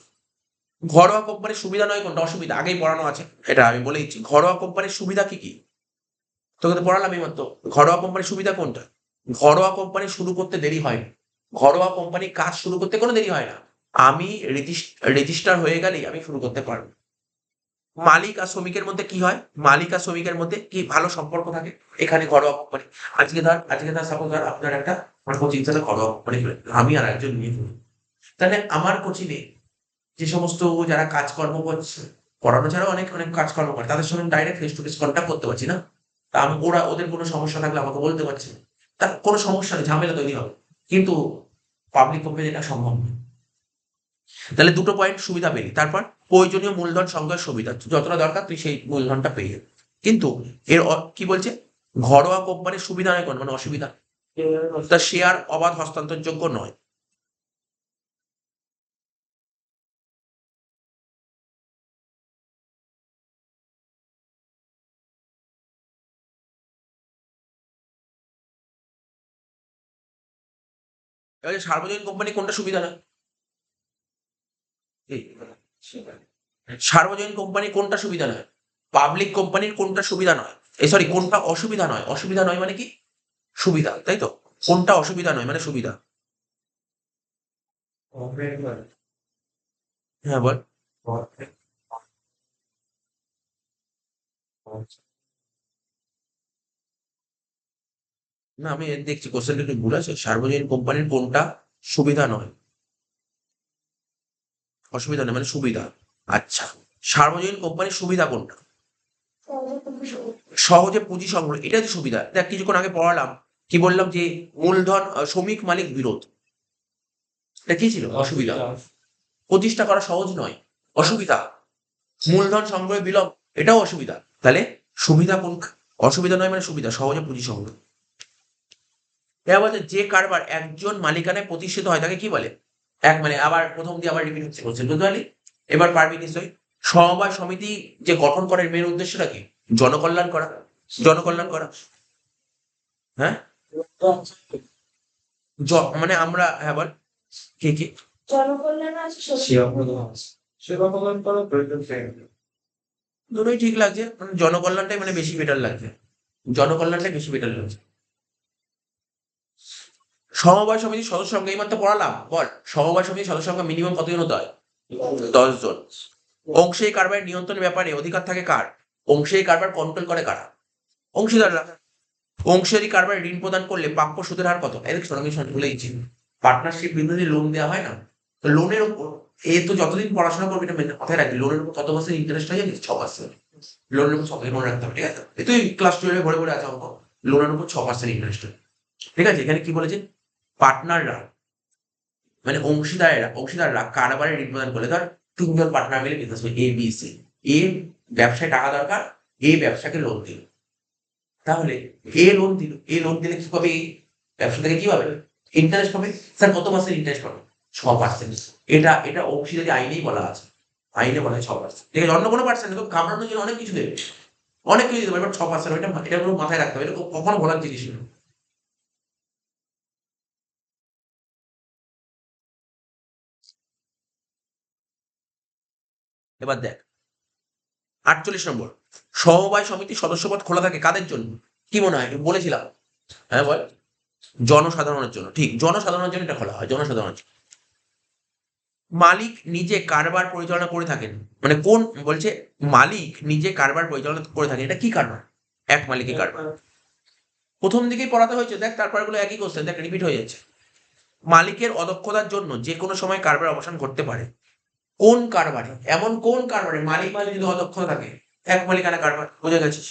ঘরোয়া কোম্পানির সুবিধা নয় কোনটা? অসুবিধা। আগেই পড়ানো আছে, এটা আমি বলে দিচ্ছি। ঘরোয়া কোম্পানির সুবিধা কি কি তোকে তো পড়ালাম এইমাত্র। ঘরোয়া কোম্পানির সুবিধা কোনটা? ঘরোয়া কোম্পানি শুরু করতে দেরি হয় না। ঘরোয়া কোম্পানি কাজ শুরু করতে কোনো দেরি হয় না। আমি রেজিস্টার হয়ে গেলেই আমি শুরু করতে পারবো। মালিক আর শ্রমিকের মধ্যে কি হয়? মালিক আর শ্রমিকের মধ্যে কি ভালো সম্পর্ক থাকে এখানে ঘরোয়া কোম্পানি। আজকে ধর সাপোজ ধর আপনার একটা, আমার কোচিং সেন্টার ঘরোয়া কোম্পানি, আমি আর একজন নিয়ে নিই। তাহলে আমার কোচিংয়ে যে সমস্ত যারা কাজকর্ম করছে, পড়ানো ছাড়াও অনেক অনেক কাজকর্ম করে, তাদের সঙ্গে direct face to face contact করতে পারছি না। তা আমি, ওরা ওদের কোনো সমস্যা থাকলে আমাকে বলতে পারছে, তার কোনো সমস্যা নেই, ঝামেলা তৈরি হবে। কিন্তু পাবলিক কোম্পানি এটা সম্ভব নয়। তাহলে দুটো পয়েন্ট সুবিধা পেলি, তারপর প্রয়োজনীয় মূলধন সংগ্রহের সুবিধা, যতটা দরকার তুই সেই মূলধনটা পেয়ে যাবি। কিন্তু এর কি বলছে, ঘরোয়া কোম্পানির সুবিধা নয় কোন, মানে অসুবিধা, তার শেয়ার অবাধ হস্তান্তরযোগ্য নয়। এবারে সার্বজনীন কোম্পানি কোনটা সুবিধা নয়? এই, সার্বজনীন কোম্পানি কোনটা সুবিধা নয়? পাবলিক কোম্পানির কোনটা সুবিধা নয়? এই সরি, কোনটা অসুবিধা নয়? অসুবিধা নয় মানে কি? সুবিধা, তাই তো? কোনটা অসুবিধা নয় মানে সুবিধা? হ্যাঁ বল। না, আমি দেখছি কোশ্চেনটা একটু ভুল আছে। সার্বজনীন কোম্পানির কোনটা সুবিধা নয়? অসুবিধা নয় মানে সুবিধা। আচ্ছা, সার্বজনীন কোম্পানির সুবিধা কোনটা? সহজে পুঁজি সংগ্রহ, এটা হচ্ছে সুবিধা। দেখ কিছুক্ষণ আগে পড়ালাম, কি বললাম যে মূলধন শ্রমিক মালিক বিরোধ, এটা কি ছিল? অসুবিধা। প্রতিষ্ঠা করা সহজ নয়, অসুবিধা। মূলধন সংগ্রহে বিলম্ব, এটাও অসুবিধা। তাহলে সুবিধা কোনটা? অসুবিধা নয় মানে সুবিধা, সহজে পুঁজি সংগ্রহ। এবার বলছে যে কারবার একজন মালিকানায় প্রতিষ্ঠিত হয় তাকে কি বলে? এক মানে আবার প্রথম দিয়ে আবার রিপিট হচ্ছে, বুঝতে পারলি? এবার পারবি নিশ্চয়ই। সমবায় সমিতি যে গঠন করার মেন উদ্দেশ্যটা কি? জনকল্যাণ করা। জনকল্যাণ করা, হ্যাঁ। মানে আমরা, হ্যাঁ বল, কি কি? জনকল্যাণ আছে, সেবা প্রদান করা প্রয়োজন। দুটোই ঠিক লাগছে, মানে জনকল্যাণটাই মানে বেশি বেটার লাগছে, জনকল্যাণটাই বেশি বেটার লাগছে। সমবায় সমিতির সদস্য সংখ্যা এইমাত্র পড়ালাম, বল সমবায় সমিতির সদস্য সংখ্যা মিনিমাম কতজন হতে হয়? 10 জন। অংশীদারি কারবারের নিয়ন্ত্রণের ব্যাপারে অধিকার থাকে কার? অংশীদারি কারবার কন্ট্রোল করে কারা? অংশীদাররা। অংশীদারি কারবারে ঋণ প্রদান করলে প্রাপ্য সুদের হার কত? এই দেখছো আমি ভুলে গেছি। পার্টনারশিপ বিরোধী লোন দেওয়া হয় না, তো লোনের উপর এ তো যতদিন পড়াশোনা করবি এটা মাথায় রাখবি, লোনের উপর কত পার্সেন্ট ইন্টারেস্ট হয় জানিস? 6%। লোনের উপর 6% মনে রাখতে হবে, ঠিক আছে? এই তুই ক্লাস 12 ঘরে ঘরে আছে অঙ্ক, লোনের উপর 6% ইন্টারেস্ট হয়, ঠিক আছে? এখানে কি বলেছে? পার্টনাররা মানে অংশীদাররা কারবারে ঋণ প্রদান করলে, ধর 3 জন পার্টনার মিলে বিজনেস করে, এ বি সি। এ ব্যবসায় টাকা দরকার, এ ব্যবসাকে লোন দিল, তাহলে এ লোন দিলে কি পাবে? ব্যবসা থেকে কি পাবে? ইন্টারেস্ট পাবে। স্যার কত পার্সেন্ট ইন্টারেস্ট পাবে? 6%। এটা অংশীদারি আইনেই বলা আছে, আইনে বলা হয় 6%, ঠিক আছে? অন্য কোনো পার্সেন্ট তো কামড়ানোর জন্য অনেক কিছু দেবে, অনেক কিছু দিতে পারে, বাট 6%, এটা পুরো মাথায় রাখতে হবে, এটা কখনো বলার জিনিস না। এবার দেখ 48 নম্বর, সমবায় সমিতির সদস্যপদ খোলা থাকে কাদের জন্য? কি মনে হয়, বলেছিলাম, হ্যাঁ বল। জনসাধারণের জন্য, ঠিক, জনসাধারণের জন্য এটা খোলা হয়, জনসাধারণের জন্য। মালিক নিজে কারবার পরিচালনা করে থাকেন, মানে কোন বলছে? মালিক নিজে কারবার পরিচালনা করে থাকেন, এটা কি কারবার? এক মালিকের কারবার। প্রথম দিকেই পড়াতে হয়েছে, দেখ তারপর গুলো একই কোশ্চেন, দেখ রিপিট হয়ে যাচ্ছে। মালিকের অদক্ষতার জন্য যে কোনো সময় কারবার অবসান ঘটতে পারে। কোন কারবারে, এমন কোন কারবারে মালিক যদি অদক্ষতা থাকে? এক মালিকানা কারবার, বুঝে গেছিস?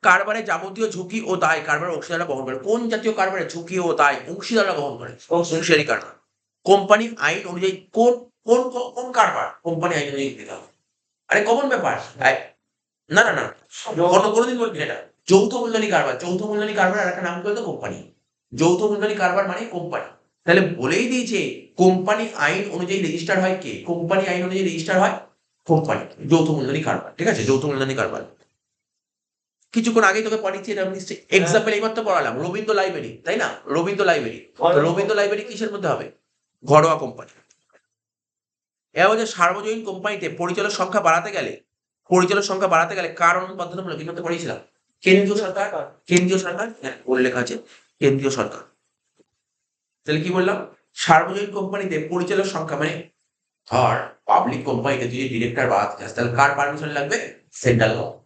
কারবারে যাবতীয় ঝুঁকি ও দায় কারবার অংশীদাররা বহন করে। কোন জাতীয় কারবারে ঝুঁকি ও দায় অংশীদাররা বহন করে? অংশীদারি কারবার। কোম্পানি আইন অনুযায়ী কোন কোন কোন কারবার কোম্পানি আইন অনুযায়ী দিতে হবে? আরে কমন ব্যাপার। না না না, কোনোদিন বলবি না এটা। যৌথ মূলধনী কারবার, যৌথ মূলধনী কারবার আর একটা নাম করে তো কোম্পানি। যৌথ মূলধনী কারবার মানে কোম্পানি। তাহলে বলেই দিয়েছে কোম্পানি আইন অনুযায়ী রেজিস্টার হয় কে? কোম্পানি আইন অনুযায়ী রেজিস্টার হয় কোম্পানি। যৌথ মূলধনী কারবার, ঠিক আছে? যৌথ মূলধনী কারবার। কিছুক্ষণ আগেই তোকে পড়িয়েছি, এটা নিশ্চয়ই এক্সাম্পল এইমাত্র পড়ালাম, রবীন্দ্র লাইব্রেরি, তাই না? রবীন্দ্র লাইব্রেরি, রবীন্দ্র লাইব্রেরি কিসের মধ্যে হবে? ঘরোয়া কোম্পানি। এবার হচ্ছে সার্বজনীন কোম্পানিতে পরিচালক সংখ্যা বাড়াতে গেলে কার অনুমোদন বাধ্যতামূলক? কিন্তু পড়িয়েছিলাম কেন্দ্রীয় সরকার। কেন্দ্রীয় সরকার, হ্যাঁ উল্লেখ আছে কেন্দ্রীয় সরকার। তাহলে কি বললাম? সার্বজনীন কোম্পানিতে পরিচালক সংখ্যা মানে, ধর পাবলিক কোম্পানিতে তুই ডিরেক্টর বাড়াতে চাস, তাহলে কার পারমিশন লাগবে? Central government.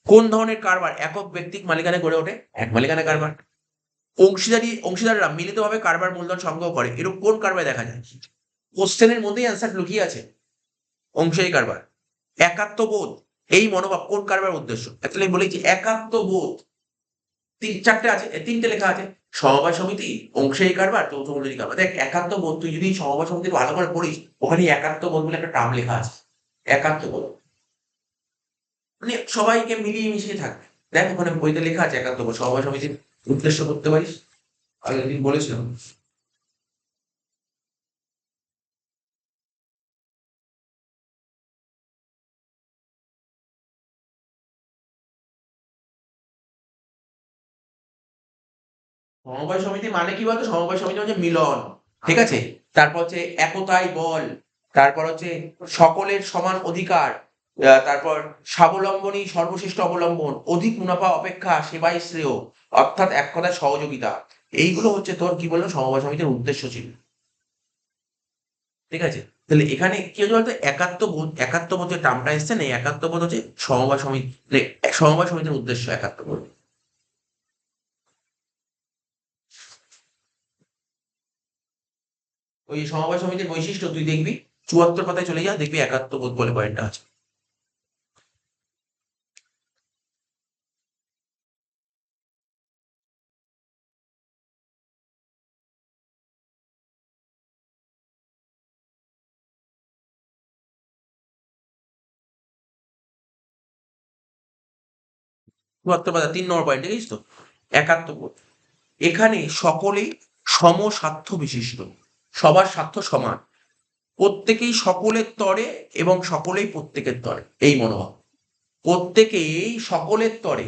কোন ধরনের কারবার একক ব্যক্তিক মালিকানায় গড়ে ওঠে? এক মালিকানা কারবার। অংশীদাররা মিলিতভাবে কারবার মূলধন সংগ্রহ করে, এরকম কোন কারবার দেখা যায়? কোশ্চেনের মধ্যেই অ্যান্সার লুকিয়ে আছে, অংশীদারি কারবার। একাত্মবোধ, এই মনোভাব কোন কারবার উদ্দেশ্য? অ্যাকচুয়ালি বলেছি একাত্মবোধ, 4টে আছে, 3টে লেখা আছে, সমবায় সমিতি, অংশীদারি কারবার, যৌথ মূলধনী কারবার। দেখ একাত্মবোধ, তুই যদি সমবায় সমিতি ভালো করে পড়িস, ওখানে একাত্মবোধ বলে একটা টার্ম লেখা আছে, একাত্মবোধ মানে সবাইকে মিলিয়ে মিশিয়ে থাকবে। দেখ ওখানে বইতে লেখা আছে একাত্মবোধ, সমবায় সমিতির উদ্দেশ্য করতে পারিস, আগের দিন বলেছিলাম। সমবায় সমিতি মানে কি বলতো? সমবায় সমিতি হচ্ছে মিলন, ঠিক আছে? তারপর হচ্ছে একতাই বল, তারপর হচ্ছে সকলের সমান অধিকার, তারপর স্বাবলম্বনই সর্বশ্রেষ্ঠ অবলম্বন, অধিক মুনাফা অপেক্ষা সেবাই শ্রেয়, অর্থাৎ এক কথায় সহযোগিতা। এইগুলো হচ্ছে তোর কি বললো সমবায় সমিতির উদ্দেশ্য ছিল, ঠিক আছে? তাহলে এখানে কি হচ্ছে বলতো? একাত্মবোধ যে টার্মটা এসছে না, এই একাত্মবোধ হচ্ছে সমবায় সমিতি, মানে সমবায় সমিতির উদ্দেশ্য একাত্মবোধ। ওই সমবায় সমিতির বৈশিষ্ট্য তুই দেখবি, 74 পাতায় চলে যা, দেখবি একাত্ম বোধ বলে পয়েন্টটা আছে। চুয়াত্তর পাতা 3 নম্বর পয়েন্ট, দেখিস তো, একাত্মবোধ। এখানে সকলেই সমস্বার্থ বিশিষ্ট, সবার স্বার্থ সমান, প্রত্যেকেই সকলের তরে এবং সকলেই প্রত্যেকের তরে, এই মনোভাব। প্রত্যেকেই সকলের তরে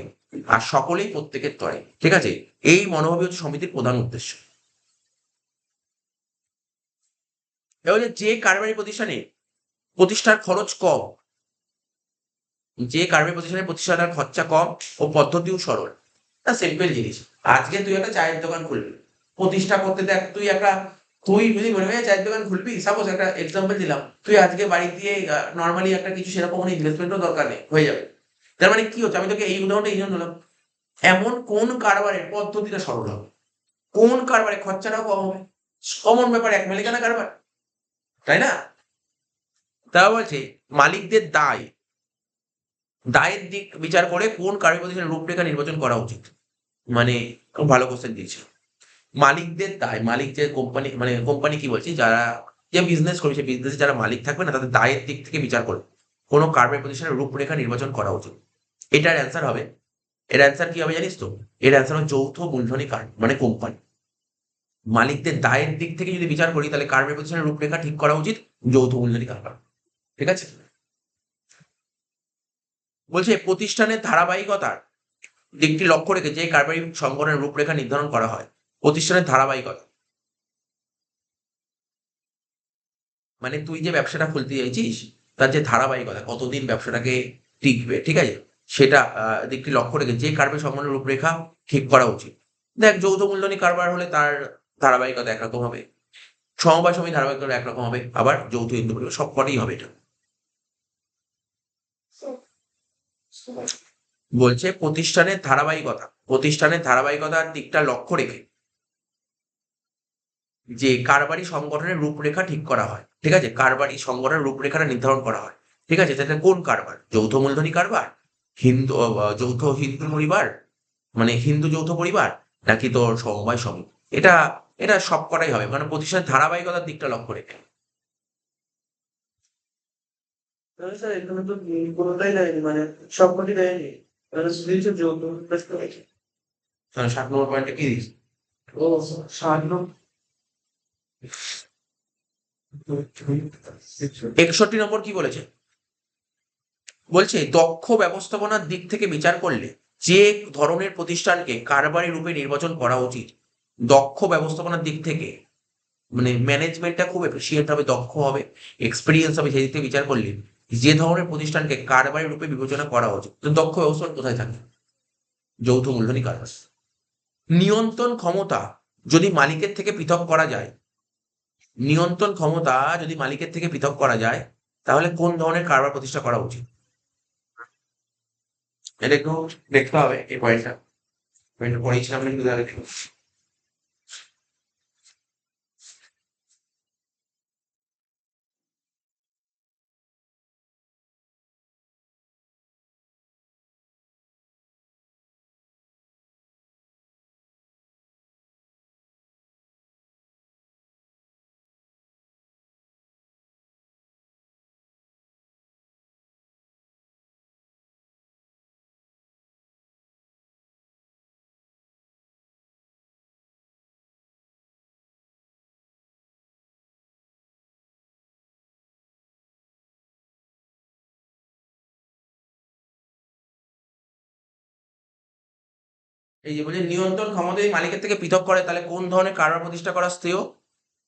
আর সকলেই প্রত্যেকের তরে, ঠিক আছে? এই মনোভাবই হচ্ছে সমিতির প্রধান উদ্দেশ্য। এবার যে কারবারি প্রতিষ্ঠানে প্রতিষ্ঠার খরচ কম, যে কারবারি প্রতিষ্ঠানে প্রতিষ্ঠানের খরচা কম ও পদ্ধতিও সরল। এটা সিম্পল জিনিস। আজকে তুই একটা চায়ের দোকান খুলবি, প্রতিষ্ঠা করতে দেখ, তুই যদি মনে হয় চায়ের দোকান খুলবি, সাপোজ একটা এক্সাম্পল দিলাম, তুই আজকে বাড়ি দিয়ে নর্মালি একটা কিছু সেরকম কোনো ইনভেস্টমেন্টও দরকার নেই, হয়ে যাবে। তার মানে কি হচ্ছে, আমি তোকে এই উদাহরণটা এই জন্য দিলাম, এমন কোন কারবারের পদ্ধতিটা সরল হবে, কোন কারবারে খরচাটাও কম হবে, কমন ব্যাপার, এক মালিকানা কারবার, তাই না? তা বলছে মালিকদের দায়ের দিক বিচার করে কোন কারবারি প্রতিষ্ঠানের রূপরেখা নির্বাচন করা উচিত। মানে খুব ভালো কোশ্চেন দিয়েছে। মালিকদের দায়, মালিক যে কোম্পানি, মানে কোম্পানি কি বলছি, যারা যে বিজনেস করবে সেই বিজনেসে যারা মালিক থাকবে না, তাদের দায়ের দিক থেকে বিচার করে কোনো কারবারি প্রতিষ্ঠানের রূপরেখা নির্বাচন করা উচিত। এটার অ্যান্সার হবে, এর অ্যান্সার কি হবে জানিস তো? এর অ্যান্সার হবে যৌথ মূলধনী কার্ড, মানে কোম্পানি। মালিকদের দায়ের দিক থেকে যদি বিচার করি, তাহলে কারবারি প্রতিষ্ঠানের রূপরেখা ঠিক করা উচিত যৌথ মূলধনী কারবার, ঠিক আছে? বলছে প্রতিষ্ঠানের ধারাবাহিকতার দিকটি লক্ষ্য রেখে যে কারবারি সংগঠনের রূপরেখা নির্ধারণ করা হয়। প্রতিষ্ঠানের ধারাবাহিকতা মানে তুই যে ব্যবসাটা খুলতে চাইছিস, তার যে ধারাবাহিকতা, কতদিন ব্যবসাটাকে টিকবে, ঠিক আছে, সেটা দিকটি লক্ষ্য রেখে যে কারবারি সংগঠনের রূপরেখা ঠিক করা উচিত। দেখ, যৌথ মূলধনী কারবার হলে তার ধারাবাহিকতা একরকম হবে, সমবায় সমিতি ধারাবাহিকতা একরকম হবে, আবার যৌথ হিন্দু পরিবার সব কটাই হবে এটা। বলছে প্রতিষ্ঠানের ধারাবাহিকতার দিকটা লক্ষ্য রেখে যে কারবারি সংগঠনের রূপরেখা ঠিক করা হয়, ঠিক আছে, কারবারি সংগঠনের রূপরেখাটা নির্ধারণ করা হয়, ঠিক আছে, সেটা কোন কারবার, যৌথ মূলধনী কারবার, হিন্দু যৌথ হিন্দু পরিবার, মানে হিন্দু যৌথ পরিবার, নাকি তোর সমবায় সমিতি, এটা এটা সব কটাই হবে, মানে প্রতিষ্ঠানের ধারাবাহিকতার দিকটা লক্ষ্য রেখে। তাহলে স্যার এখানে তো কোনোটাই দেয়নি, মানে সবকটি দেয়নি, মানে শুধু হচ্ছে যৌথ প্রতিষ্ঠান। 7 নম্বর পয়েন্টে কি দিস? ও, সাহায্য। 61 নম্বর কি বলেছে? বলছে দক্ষ ব্যবস্থাপনার দিক থেকে বিচার করলে যে ধরনের প্রতিষ্ঠানকে কারবারি রূপে নির্বাচন করা উচিত। দক্ষ ব্যবস্থাপনার দিক থেকে মানে ম্যানেজমেন্টটা খুব এফিসিয়েন্ট হবে, দক্ষ হবে, এক্সপিরিয়েন্স হবে, সেই দিক থেকে বিচার করলে যে ধরনের প্রতিষ্ঠানকে কারবারি রূপে বিবেচনা করা উচিত। তো দক্ষ ব্যবস্থাপনা কোথায় থাকে? যৌথ মূলধনী কারবার। নিয়ন্ত্রণ ক্ষমতা যদি মালিকের থেকে পৃথক করা যায়, নিয়ন্ত্রণ ক্ষমতা যদি মালিকের থেকে পৃথক করা যায়, তাহলে কোন ধরনের কারবার প্রতিষ্ঠা করা উচিত? এটা একটু দেখতে হবে, এই পয়েন্টটা পড়েছিলাম কিন্তু তাহলে একটু। এই যে বলছে নিয়ন্ত্রণ ক্ষমতা যদি মালিকের থেকে পৃথক করে, তাহলে কোন ধরনের কারবার প্রতিষ্ঠা করা শ্রেয়?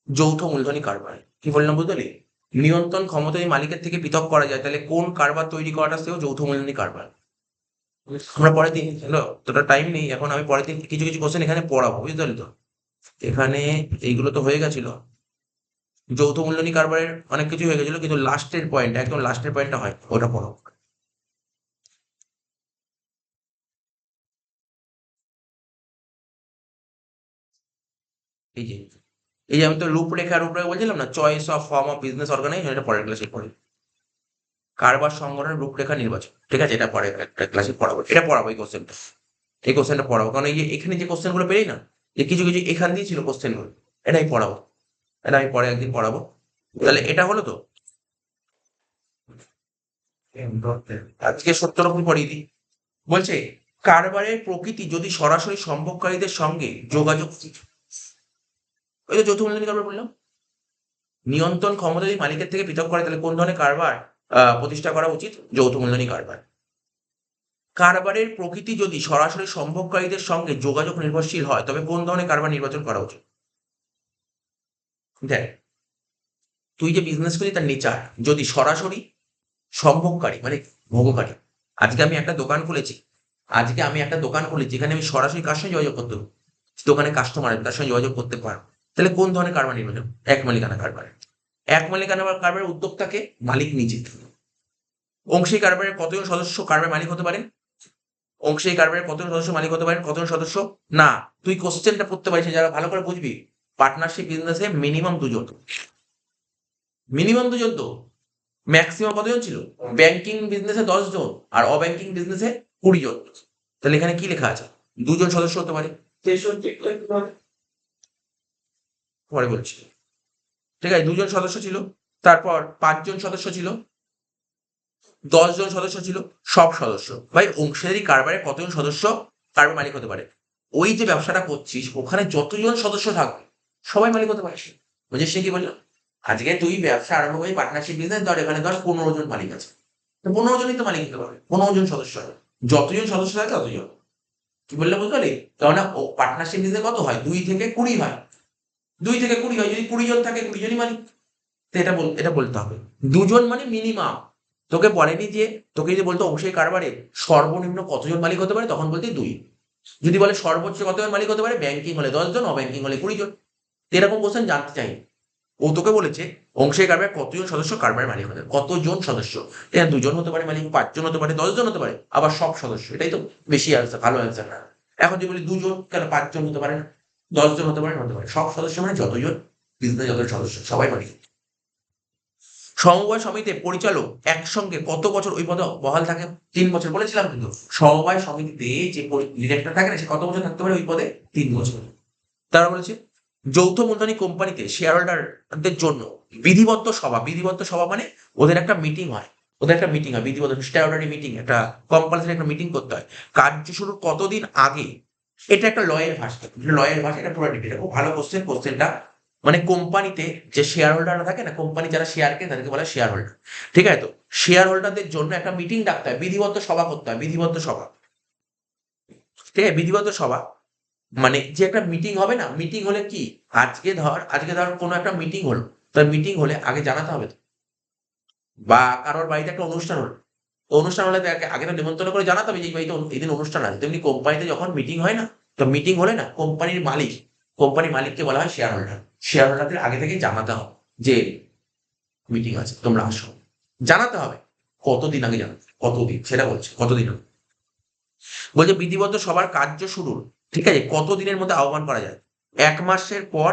যৌথ মূলধনী কারবার। কি বললাম বুঝলি? নিয়ন্ত্রণ ক্ষমতা যদি মালিকের থেকে পৃথক করা যায়, তাহলে কোন কারবার তৈরি করাটা শ্রেয়? যৌথ মূলধনী কারবার। আমরা পরের দিন, হ্যালো, তোটা টাইম নেই এখন, আমি পরের দিন কিছু কিছু কোশ্চেন এখানে পড়াবো, বুঝতে পারলি তো? এখানে এইগুলো তো হয়ে গেছিল, যৌথ মূলধনী কারবারের অনেক কিছু হয়ে গেছিল, কিন্তু লাস্টের পয়েন্ট, একদম লাস্টের পয়েন্টটা হয়, ওটা পড়ো। এই যে এই যে আমি তো রূপরেখা বলছিলাম না, choice of form of business organisation, এটা পরের ক্লাসে পড়ে। কারবার সংগঠনের রূপরেখা নির্বাচন, ঠিক আছে, এটা পরে একটা ক্লাসে পড়াবো, এটা পড়াবো এই কোশ্চেনটা পড়াবো, কারণ এই যে এখানে যে কোশ্চেন গুলো পেরি না, যে কিছু কিছু এখান দিয়ে ছিল কোশ্চেন গুলো, এটা আমি পড়াবো, এটা আমি পরে একদিন পড়াবো। তাহলে এটা হলো তো, আজকে 70 পড়িয়ে দিই। বলছে কারবারের প্রকৃতি যদি সরাসরি সম্ভবকারীদের সঙ্গে যোগাযোগ, ওই তো যৌথ মূলধনী কারবার বললাম, নিয়ন্ত্রণ ক্ষমতা যদি মালিকের থেকে পৃথক করে, তাহলে কোন ধরনের কারবার প্রতিষ্ঠা করা উচিত? যৌথ মূলধনী কারবার। কারবারের প্রকৃতি যদি সরাসরি সম্ভবকারীদের সঙ্গে যোগাযোগ নির্ভরশীল হয়, তবে কোন ধরনের কারবার নির্বাচন করা উচিত? দেখ, তুই যে বিজনেস করি তার নেচার যদি সরাসরি সম্ভবকারী মানে ভোগকারী, আজকে আমি একটা দোকান খুলেছি, যেখানে আমি সরাসরি কার সঙ্গে যোগাযোগ করতে পারবো, দোকানে কাস্টমার তার সঙ্গে যোগাযোগ করতে পারবো, তাহলে কোন ধরনের কারবার নির্বাচন? এক মালিকানা কারবার। এক মালিকানা কারবারের উদ্যোক্তাকে মালিক নিজে। অংশী কারবারের কতজন সদস্য কারবার মালিক হতে পারেন? অংশী কারবারের কতজন সদস্য মালিক হতে পারেন? কতজন সদস্য না, তুই কোশ্চেনটা পড়তে পারিস, যারা ভালো করে বুঝবি। পার্টনারশিপ বিজনেসে মিনিমাম দুজন, তো ম্যাক্সিমাম কতজন ছিল? ব্যাংকিং বিজনেসে 10 জন, আর অব্যাংকিং বিজনেসে 20 জন। তাহলে এখানে কি লেখা আছে? দুজন সদস্য হতে পারে, পরে বলছি, ঠিক আছে, 2 জন সদস্য ছিল, তারপর 5 জন সদস্য ছিল, 10 জন সদস্য ছিল, সব সদস্য। ভাই অংশীদারি কারবারে কতজন সদস্য কারবার মালিক হতে পারে? ওই যে ব্যবসাটা করছিস ওখানে যতজন সদস্য থাকবে সবাই মালিক হতে পারে। বুঝিস সে কি বললাম? আজকে তুই ব্যবসা আরম্ভ করে পার্টনারশিপ বিজনেস, ধর এখানে 15 জন মালিক আছে, তো 15 জনই তো মালিক হতে পারবে, 15 জন সদস্য হবে, যতজন সদস্য থাকে ততজন। কি বললে বুঝতে পারলি? কেননা পার্টনারশিপ বিজনেস কত হয়? 2 থেকে 20 হয়, 2 থেকে 20 হয়, যদি 20 জন থাকে 20 জনই মালিক। তো এটা বলতে হবে 2 জন মানে মিনিমাম। তোকে বলেনি যে, তোকে যদি বলতো অবশ্যই কারবারে সর্বনিম্ন কতজন মালিক হতে পারে, তখন বলতে 2। যদি বলে সর্বোচ্চ কতজন মালিক হতে পারে, ব্যাংকিং হলে 10 জন, অব্যাংকিং হলে 20 জন। এরকম কোশ্চেন জানতে চাই। ও তোকে বলেছে অংশীদারি কারবারে কতজন সদস্য কারবারের মালিক হতে পারে, কতজন সদস্য? এটা 2 জন হতে পারে মালিক, 5 জন হতে পারে, 10 জন হতে পারে, আবার সব সদস্য। এটাই তো বেশি অ্যান্সার, ভালো অ্যান্সার না। এখন যদি বলি 2 জন, কেন 5 জন হতে পারে না, 10 জন হতে পারে, সব সদস্য মানে যতজন বিজনেস, যত সদস্য সবাই মালিক। সমবায় সমিতিতে পরিচালক একসঙ্গে কত বছর ওই পদে বহাল থাকে? 3 বছর বলেছিলাম কিন্তু। সমবায় সমিতিতে যে ডিরেক্টর থাকে না, সে কত বছর থাকতে পারে ওই পদে? 3 বছর। তারা বলেছে যৌথ মূলধনী কোম্পানিতে শেয়ার হোল্ডারদের জন্য বিধিবদ্ধ সভা মানে ওদের একটা মিটিং হয়, বিধিবদ্ধ শেয়ার হোল্ডার মিটিং, একটা কম্পালসারি একটা মিটিং করতে হয় কার্য শুরুর কতদিন আগে। এটা একটা লয়ের ভাষা, এটা পুরো ডিটেল। খুব ভালো কোশ্চেনটা। মানে কোম্পানিতে যে শেয়ার হোল্ডাররা থাকে না, কোম্পানি যারা শেয়ার কেনে তাদেরকে বলে শেয়ার হোল্ডার, ঠিক আছে? তো শেয়ার হোল্ডারদের জন্য একটা মিটিং ডাকতে হয়, বিধিবদ্ধ সভা করতে হয়, বিধিবদ্ধ সভা, ঠিক আছে? বিধিবদ্ধ সভা মানে যে একটা মিটিং হবে না, মিটিং হলে কি, আজকে ধর কোনো একটা মিটিং হলো, তার মিটিং হলে আগে জানাতে হবে তো। বা কারোর বাড়িতে একটা অনুষ্ঠান হলো, তো অনুষ্ঠান হলে তাকে আগে তো নিমন্ত্রণ করে জানাতে হবে যে এই বাড়িতে এই দিন অনুষ্ঠান আছে। তেমনি কোম্পানিতে যখন মিটিং হয় না, তো মিটিং হলে না কোম্পানির মালিককে বলা হয় শেয়ার হোল্ডার। শেয়ার হোল্ডারদের আগে থেকে জানাতে হবে যে মিটিং আছে, তোমরা আসো। জানাতে হবে কতদিন আগে, জানাতে কতদিন, সেটা বলছে কতদিন আগে। বলছে বিধিবদ্ধ সবার কার্য শুরুর, ঠিক আছে, কত দিনের মধ্যে আহ্বান করা যায়? 1 মাসের পর,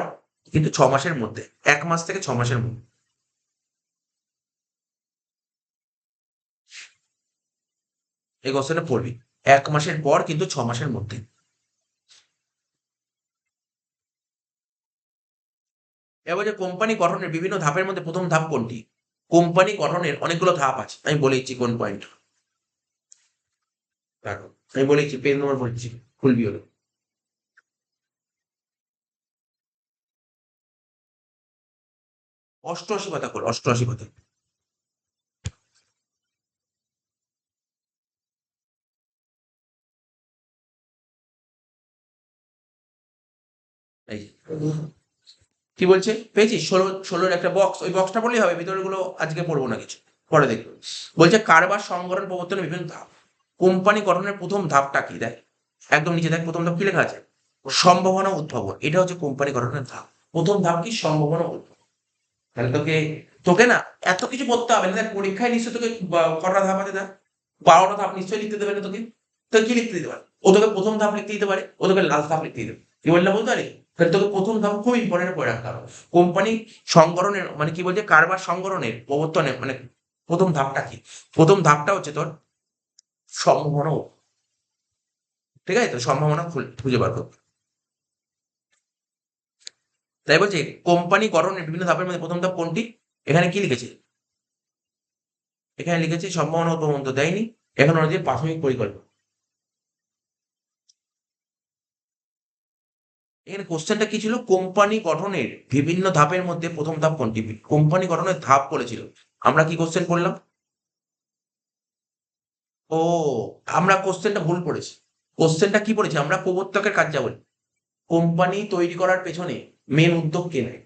কিন্তু 6 মাসের মধ্যে, 1 মাস থেকে 6 মাসের মধ্যে। এই কোশ্চেনটা পড়বি, 1 মাসের পর কিন্তু 6 মাসের মধ্যে। এবার যে কোম্পানি গঠনের বিভিন্ন ধাপের মধ্যে প্রথম ধাপ কোনটি? কোম্পানি গঠনের অনেকগুলো ধাপ আছে, আমি বলেছি কোন পয়েন্ট। দেখো আমি বলেছি, পেজ নম্বর বলছি, খুলবি হলো 88 পাতা, খোল 88 পাতা। এই কি বলছে, পেয়েছিস? 16 একটা বক্স, ওই বক্সটা পড়লেই হবে, ভিতরে গুলো আজকে পড়বো না কিছু, পরে দেখবো। বলছে কারবার সংগঠন প্রবর্তনের বিভিন্ন ধাপ। কোম্পানি গঠনের প্রথম ধাপটা কি? দেখ একদম নিচে দেখ, প্রথম ধাপ কি লেখা আছে? সম্ভাবনা উদ্ভাবন। এটা হচ্ছে কোম্পানি গঠনের ধাপ। প্রথম ধাপ কি? সম্ভাবনা উদ্ভাবন। তাহলে তোকে তোকে না এত কিছু পড়তে হবে না। দেখ পরীক্ষায় নিশ্চয় তোকে কটা ধাপ আছে? দেখ 12টা ধাপ নিশ্চয়ই লিখতে দেবে না তোকে। তো কি লিখতে দিতে পারে? ও তোকে প্রথম ধাপ লিখতে দিতে পারে, ও তোকে লাস্ট ধাপ লিখতে দিতে পারে। কি বললাম বুঝতে পারি? তাহলে তোকে প্রথম ধাপ খুব ইম্পর্টেন্ট করে রাখতে হবে। কোম্পানি সংগঠনের মানে কি বলছে, কারবার সংগঠনের প্রবর্তনের মানে প্রথম ধাপটা কি? প্রথম ধাপটা হচ্ছে তোর সম্ভাবনা। ঠিক আছে, তো সম্ভাবনা খুঁজে বার করতে। তাই বলছে কোম্পানি গঠনের বিভিন্ন ধাপের মধ্যে প্রথম ধাপ কোনটি? এখানে কি লিখেছে? এখানে লিখেছে সম্ভাবনা প্রবন্ধ দেয়নি, এখন ওরা যে প্রাথমিক পরিকল্পনা। এখানে কোশ্চেনটা কি ছিল? কোম্পানি গঠনের বিভিন্ন ধাপের মধ্যে প্রথম ধাপ কোনটি? কোম্পানি গঠনের ধাপ বলেছিল। আমরা কি কোশ্চেন করলাম? ও, আমরা কোশ্চেনটা ভুল পড়েছি। কোশ্চেনটা কি পড়েছি আমরা? প্রবর্তকের কার্যাবলী। কোম্পানি তৈরি করার পেছনে মেন উদ্যোগ কে নেয়?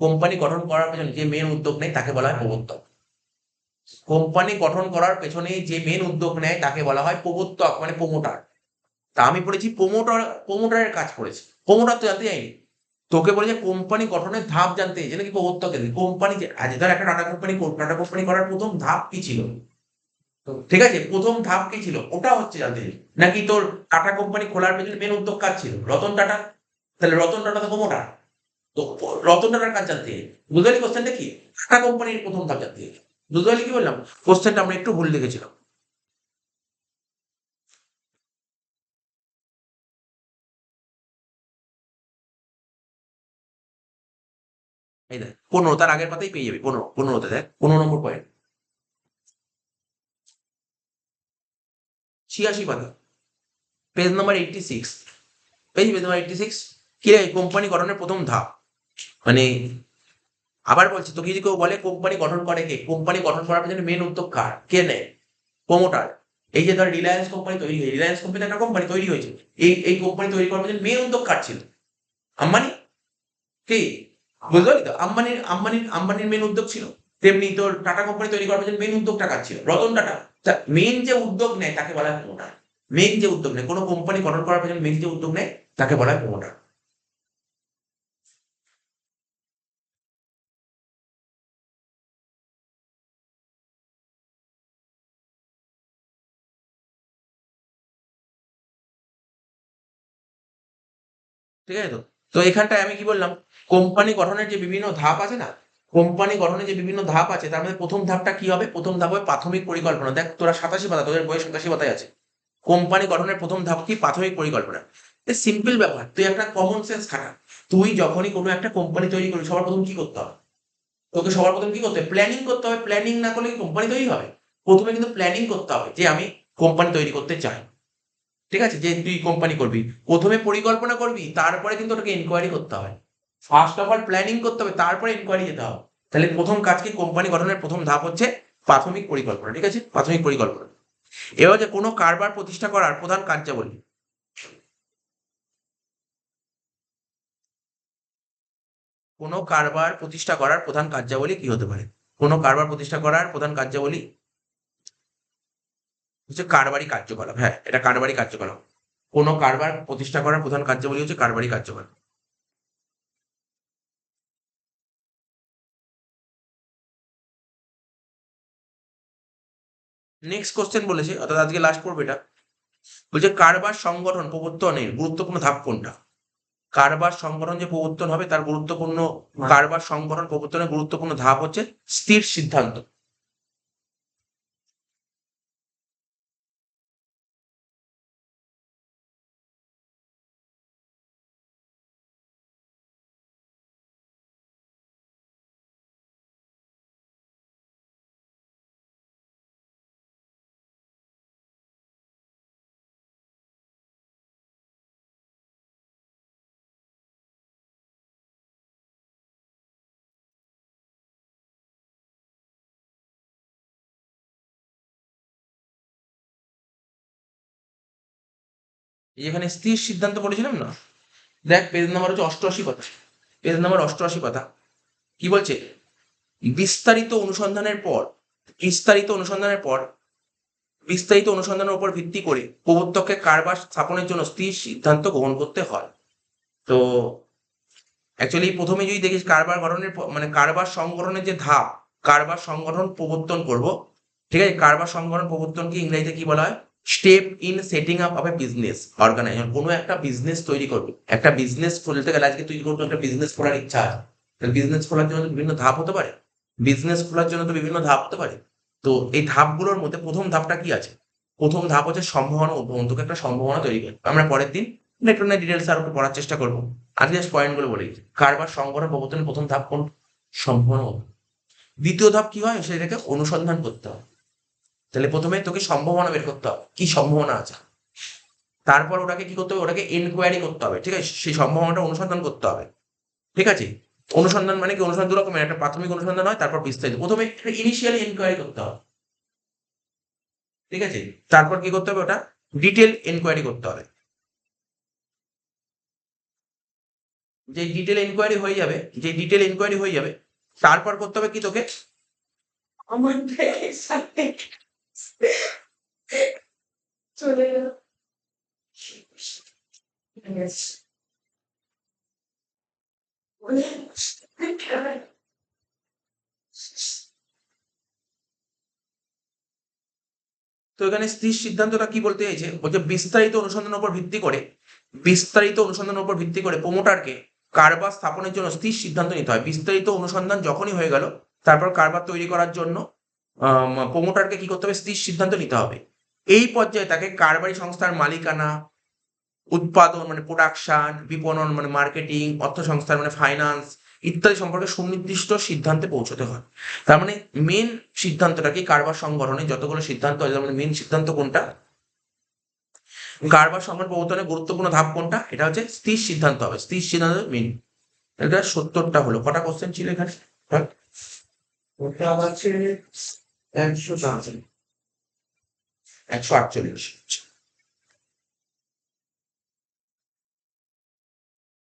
কোম্পানি গঠন করার পেছনে যে মেন উদ্যোগ নেয় তাকে বলা হয় প্রবর্তক। কোম্পানি গঠন করার পেছনে যে মেন উদ্যোগ নেয় তাকে বলা হয় প্রবর্তক, মানে প্রমোটার। তা আমি পড়েছি প্রমোটার, প্রমোটারের কাজ পড়েছি। প্রমোটার তো জানতে যাইনি। তোকে বলেছে কোম্পানি গঠনের ধাপ জানতে, যে নাকি প্রবর্তকের কোম্পানি যে আজ ধর একটা টাটা কোম্পানি করার প্রথম ধাপ কি ছিল? ঠিক আছে, প্রথম ধাপ কি ছিল ওটা হচ্ছে জানতে চাই। নাকি তোর টাটা কোম্পানি খোলার পেছনে মেন উদ্যোগ কাজ ছিল রতন টাটা? তাহলে রতন টাটা তো প্রমোটার। তো রতন টাটার কাজ জানতে চাই। বুঝতে পারলি কোশ্চেনটা কি? টাটা কোম্পানির প্রথম ধাপ জানতে চাই। বুঝতে পারলি কি বললাম? কোশ্চেনটা আমরা একটু ভুল লিখেছিলাম। এই দেখ 15, তার আগের পাতাই পেয়ে যাবি। 15তে দেখ, 15 নম্বর পয়েন্ট, 86 পাতা, পেজ নাম্বার 86। Page number 86। কি রে, কোম্পানি গঠনের প্রথম ধাপ মানে, আবার বলছি তোকে যদি কেউ বলে কোম্পানি গঠন করে কে, কোম্পানি গঠন করার পেছনে মেন উদ্যোগ কার, কে নেয়? প্রমোটার। এই যে ধর রিলায়েন্স কোম্পানি তৈরি হয়েছে, রিলায়েন্স কোম্পানি একটা কোম্পানি তৈরি হয়েছে, এই কোম্পানি তৈরি করার পেছনে মেন উদ্যোগ কার ছিল? আম্বানি। কি বুঝতে পারলি তো? আম্বানির মেন উদ্যোগ ছিল। তেমনি তোর টাটা কোম্পানি তৈরি করার পেছনে মেন উদ্যোগটা কার ছিল? রতন টাটা। মেন যে উদ্যোগ নেয় তাকে বলা হয় প্রমোটার। মেন যে উদ্যোগ নেয়, কোনো কোম্পানি গঠন করার পেছনে মেন যে উদ্যোগ নেয় তাকে বলা হয় প্রমোটার। ঠিক আছে তো? তো এখানটায় আমি কি বললাম? কোম্পানি গঠনের যে বিভিন্ন ধাপ আছে না, কোম্পানি গঠনের যে বিভিন্ন ধাপ আছে তার মধ্যে প্রথম ধাপটা কি হবে? প্রথম ধাপ হবে প্রাথমিক পরিকল্পনা। দেখ তোরা 87 পাতা, তোদের বয়স 87 পাতায় আছে। কোম্পানি গঠনের প্রথম ধাপ কি? প্রাথমিক পরিকল্পনা। সিম্পল ব্যাপার, তুই একটা কমন সেন্স খাটা। তুই যখনই কোনো একটা কোম্পানি তৈরি করবি সবার প্রথম কি করতে হবে? তোকে সবার প্রথম কি করতে হবে? প্ল্যানিং করতে হবে। প্ল্যানিং না করলে কি কোম্পানি তৈরি হবে? প্রথমে কিন্তু প্ল্যানিং করতে হবে যে আমি কোম্পানি তৈরি করতে চাই। ঠিক আছে, যে তুই কোম্পানি করবি, প্রথমে পরিকল্পনা করবি, তারপরে কিন্তু ওটাকে ইনকোয়ারি করতে হবে। ফার্স্ট অফ অল প্ল্যানিং করতে হবে, তারপরে ইনকোয়ারি যেতে হবে। তাহলে প্রথম কাজ কি? কোম্পানি গঠনের প্রথম ধাপ হচ্ছে প্রাথমিক পরিকল্পনা। ঠিক আছে, প্রাথমিক পরিকল্পনা। এবার যে কোনো কারবার প্রতিষ্ঠা করার প্রধান কার্যাবলী, কোনো কারবার প্রতিষ্ঠা করার প্রধান কার্যাবলী কি হতে পারে? কোনো কারবার প্রতিষ্ঠা করার প্রধান কার্যাবলী হচ্ছে কারবারি কার্যকলাপ। হ্যাঁ, এটা কারবারি কার্যকলাপ। কোনো কারবার প্রতিষ্ঠা করার প্রধান কার্যাবলী হচ্ছে কারবারি কার্যকলাপ। নেক্সট কোশ্চেন বলেছে, অর্থাৎ আজকে লাস্ট পড়বে এটা। বলছে কারবার সংগঠন প্রবর্তনের গুরুত্বপূর্ণ ধাপ কোনটা? কারবার সংগঠন যে প্রবর্তন হবে তার গুরুত্বপূর্ণ, কারবার সংগঠন প্রবর্তনের গুরুত্বপূর্ণ ধাপ হচ্ছে স্থির সিদ্ধান্ত। এখানে স্থির সিদ্ধান্ত বলেছিলাম না? দেখ পেজ নাম্বার হচ্ছে 88 পাতা, পেজ নাম্বার 88 পাতা। কি বলছে? বিস্তারিত অনুসন্ধানের পর, বিস্তারিত অনুসন্ধানের পর, বিস্তারিত অনুসন্ধানের উপর ভিত্তি করে প্রবর্তককে কারবার স্থাপনের জন্য স্থির সিদ্ধান্ত গ্রহণ করতে হয়। তো অ্যাকচুয়ালি প্রথমে যদি দেখিস কারবার গঠনের মানে কারবার সংগঠনের যে ধাপ, কারবার সংগঠন প্রবর্তন করব। ঠিক আছে, কারবার সংগঠন প্রবর্তনকে ইংরেজিতে কি বলা হয়? Step in setting up of a business organisation. কোনো একটা বিজনেস তৈরি করবে, একটা বিজনেস খুলতে গেলে আজকে তুই কোনো একটা বিজনেস খোলার ইচ্ছা আছে, তাহলে বিজনেস খোলার জন্য তো বিভিন্ন ধাপ হতে পারে, বিজনেস খোলার জন্য তো বিভিন্ন ধাপ হতে পারে। তো এই ধাপগুলোর মধ্যে প্রথম ধাপটা কি আছে? প্রথম ধাপ হচ্ছে সম্ভাবনা উদ্ভাবন, তোকে একটা সম্ভাবনা তৈরি করবে। আমরা পরের দিন একটু না ডিটেলস আর একটু পড়ার চেষ্টা করবো। আজকে জাস্ট পয়েন্টগুলো বলি। কারবার সংগঠন প্রবর্তনের প্রথম ধাপ কোন? সম্ভাবনা উদ্ভাবন। দ্বিতীয় ধাপ কি হয়? সেটাকে অনুসন্ধান করতে হবে। তাহলে প্রথমে তোকে সম্ভাবনা বের করতে হবে, কি সম্ভাবনা আছে। তারপর ওটাকে কি করতে হবে? ওটাকে এনকোয়ারি করতে হবে, ঠিক আছে? সেই সম্ভাবনাটা অনুসন্ধান করতে হবে, ঠিক আছে? অনুসন্ধান মানে কি? অনুসন্ধান দু রকমের, একটা প্রাথমিক অনুসন্ধান হয়, তারপর বিস্তারিত। প্রথমে ইনিশিয়ালি এনকোয়ারি করতে হবে, ঠিক আছে? তারপর কি করতে হবে? ওটা ডিটেল এনকোয়ারি করতে হবে। যে ডিটেল এনকোয়ারি হয়ে যাবে, যে ডিটেল এনকোয়ারি হয়ে যাবে, তারপর করতে হবে কি তোকে? আমার ব্যাগের সাথে চলে গেল। Yes. তো এখানে স্থির সিদ্ধান্তটা কি বলতে চাইছে? বলছে বিস্তারিত অনুসন্ধানের উপর ভিত্তি করে, বিস্তারিত অনুসন্ধানের উপর ভিত্তি করে প্রমোটারকে কারবার স্থাপনের জন্য স্থির সিদ্ধান্ত নিতে হয়। বিস্তারিত অনুসন্ধান যখনই হয়ে গেল, তারপর কারবার তৈরি করার জন্য প্রমোটারকে কি করতে হবে? স্থির সিদ্ধান্ত নিতে হবে। এই পর্যায়ে তাকে কারবারি সংস্থার মালিকানা, উৎপাদন মানে প্রোডাকশন, বিপণন মানে মার্কেটিং, অর্থ সংস্থান মানে ফাইন্যান্স ইত্যাদি সম্পর্কে সুনির্দিষ্ট সিদ্ধান্তে পৌঁছতে হয়। তার মানে মেন সিদ্ধান্তটা কি? কারবার সংগঠনে যতগুলো সিদ্ধান্ত আছে, তার মানে মেন সিদ্ধান্ত কোনটা? কারবার সংগঠন প্রবর্তনের গুরুত্বপূর্ণ ধাপ কোনটা? এটা হচ্ছে স্থির সিদ্ধান্ত হবে, স্থির সিদ্ধান্ত মেন। এটা 70টা হলো। কটা কোশ্চেন ছিল এখানে? ওটা আছে 100 148।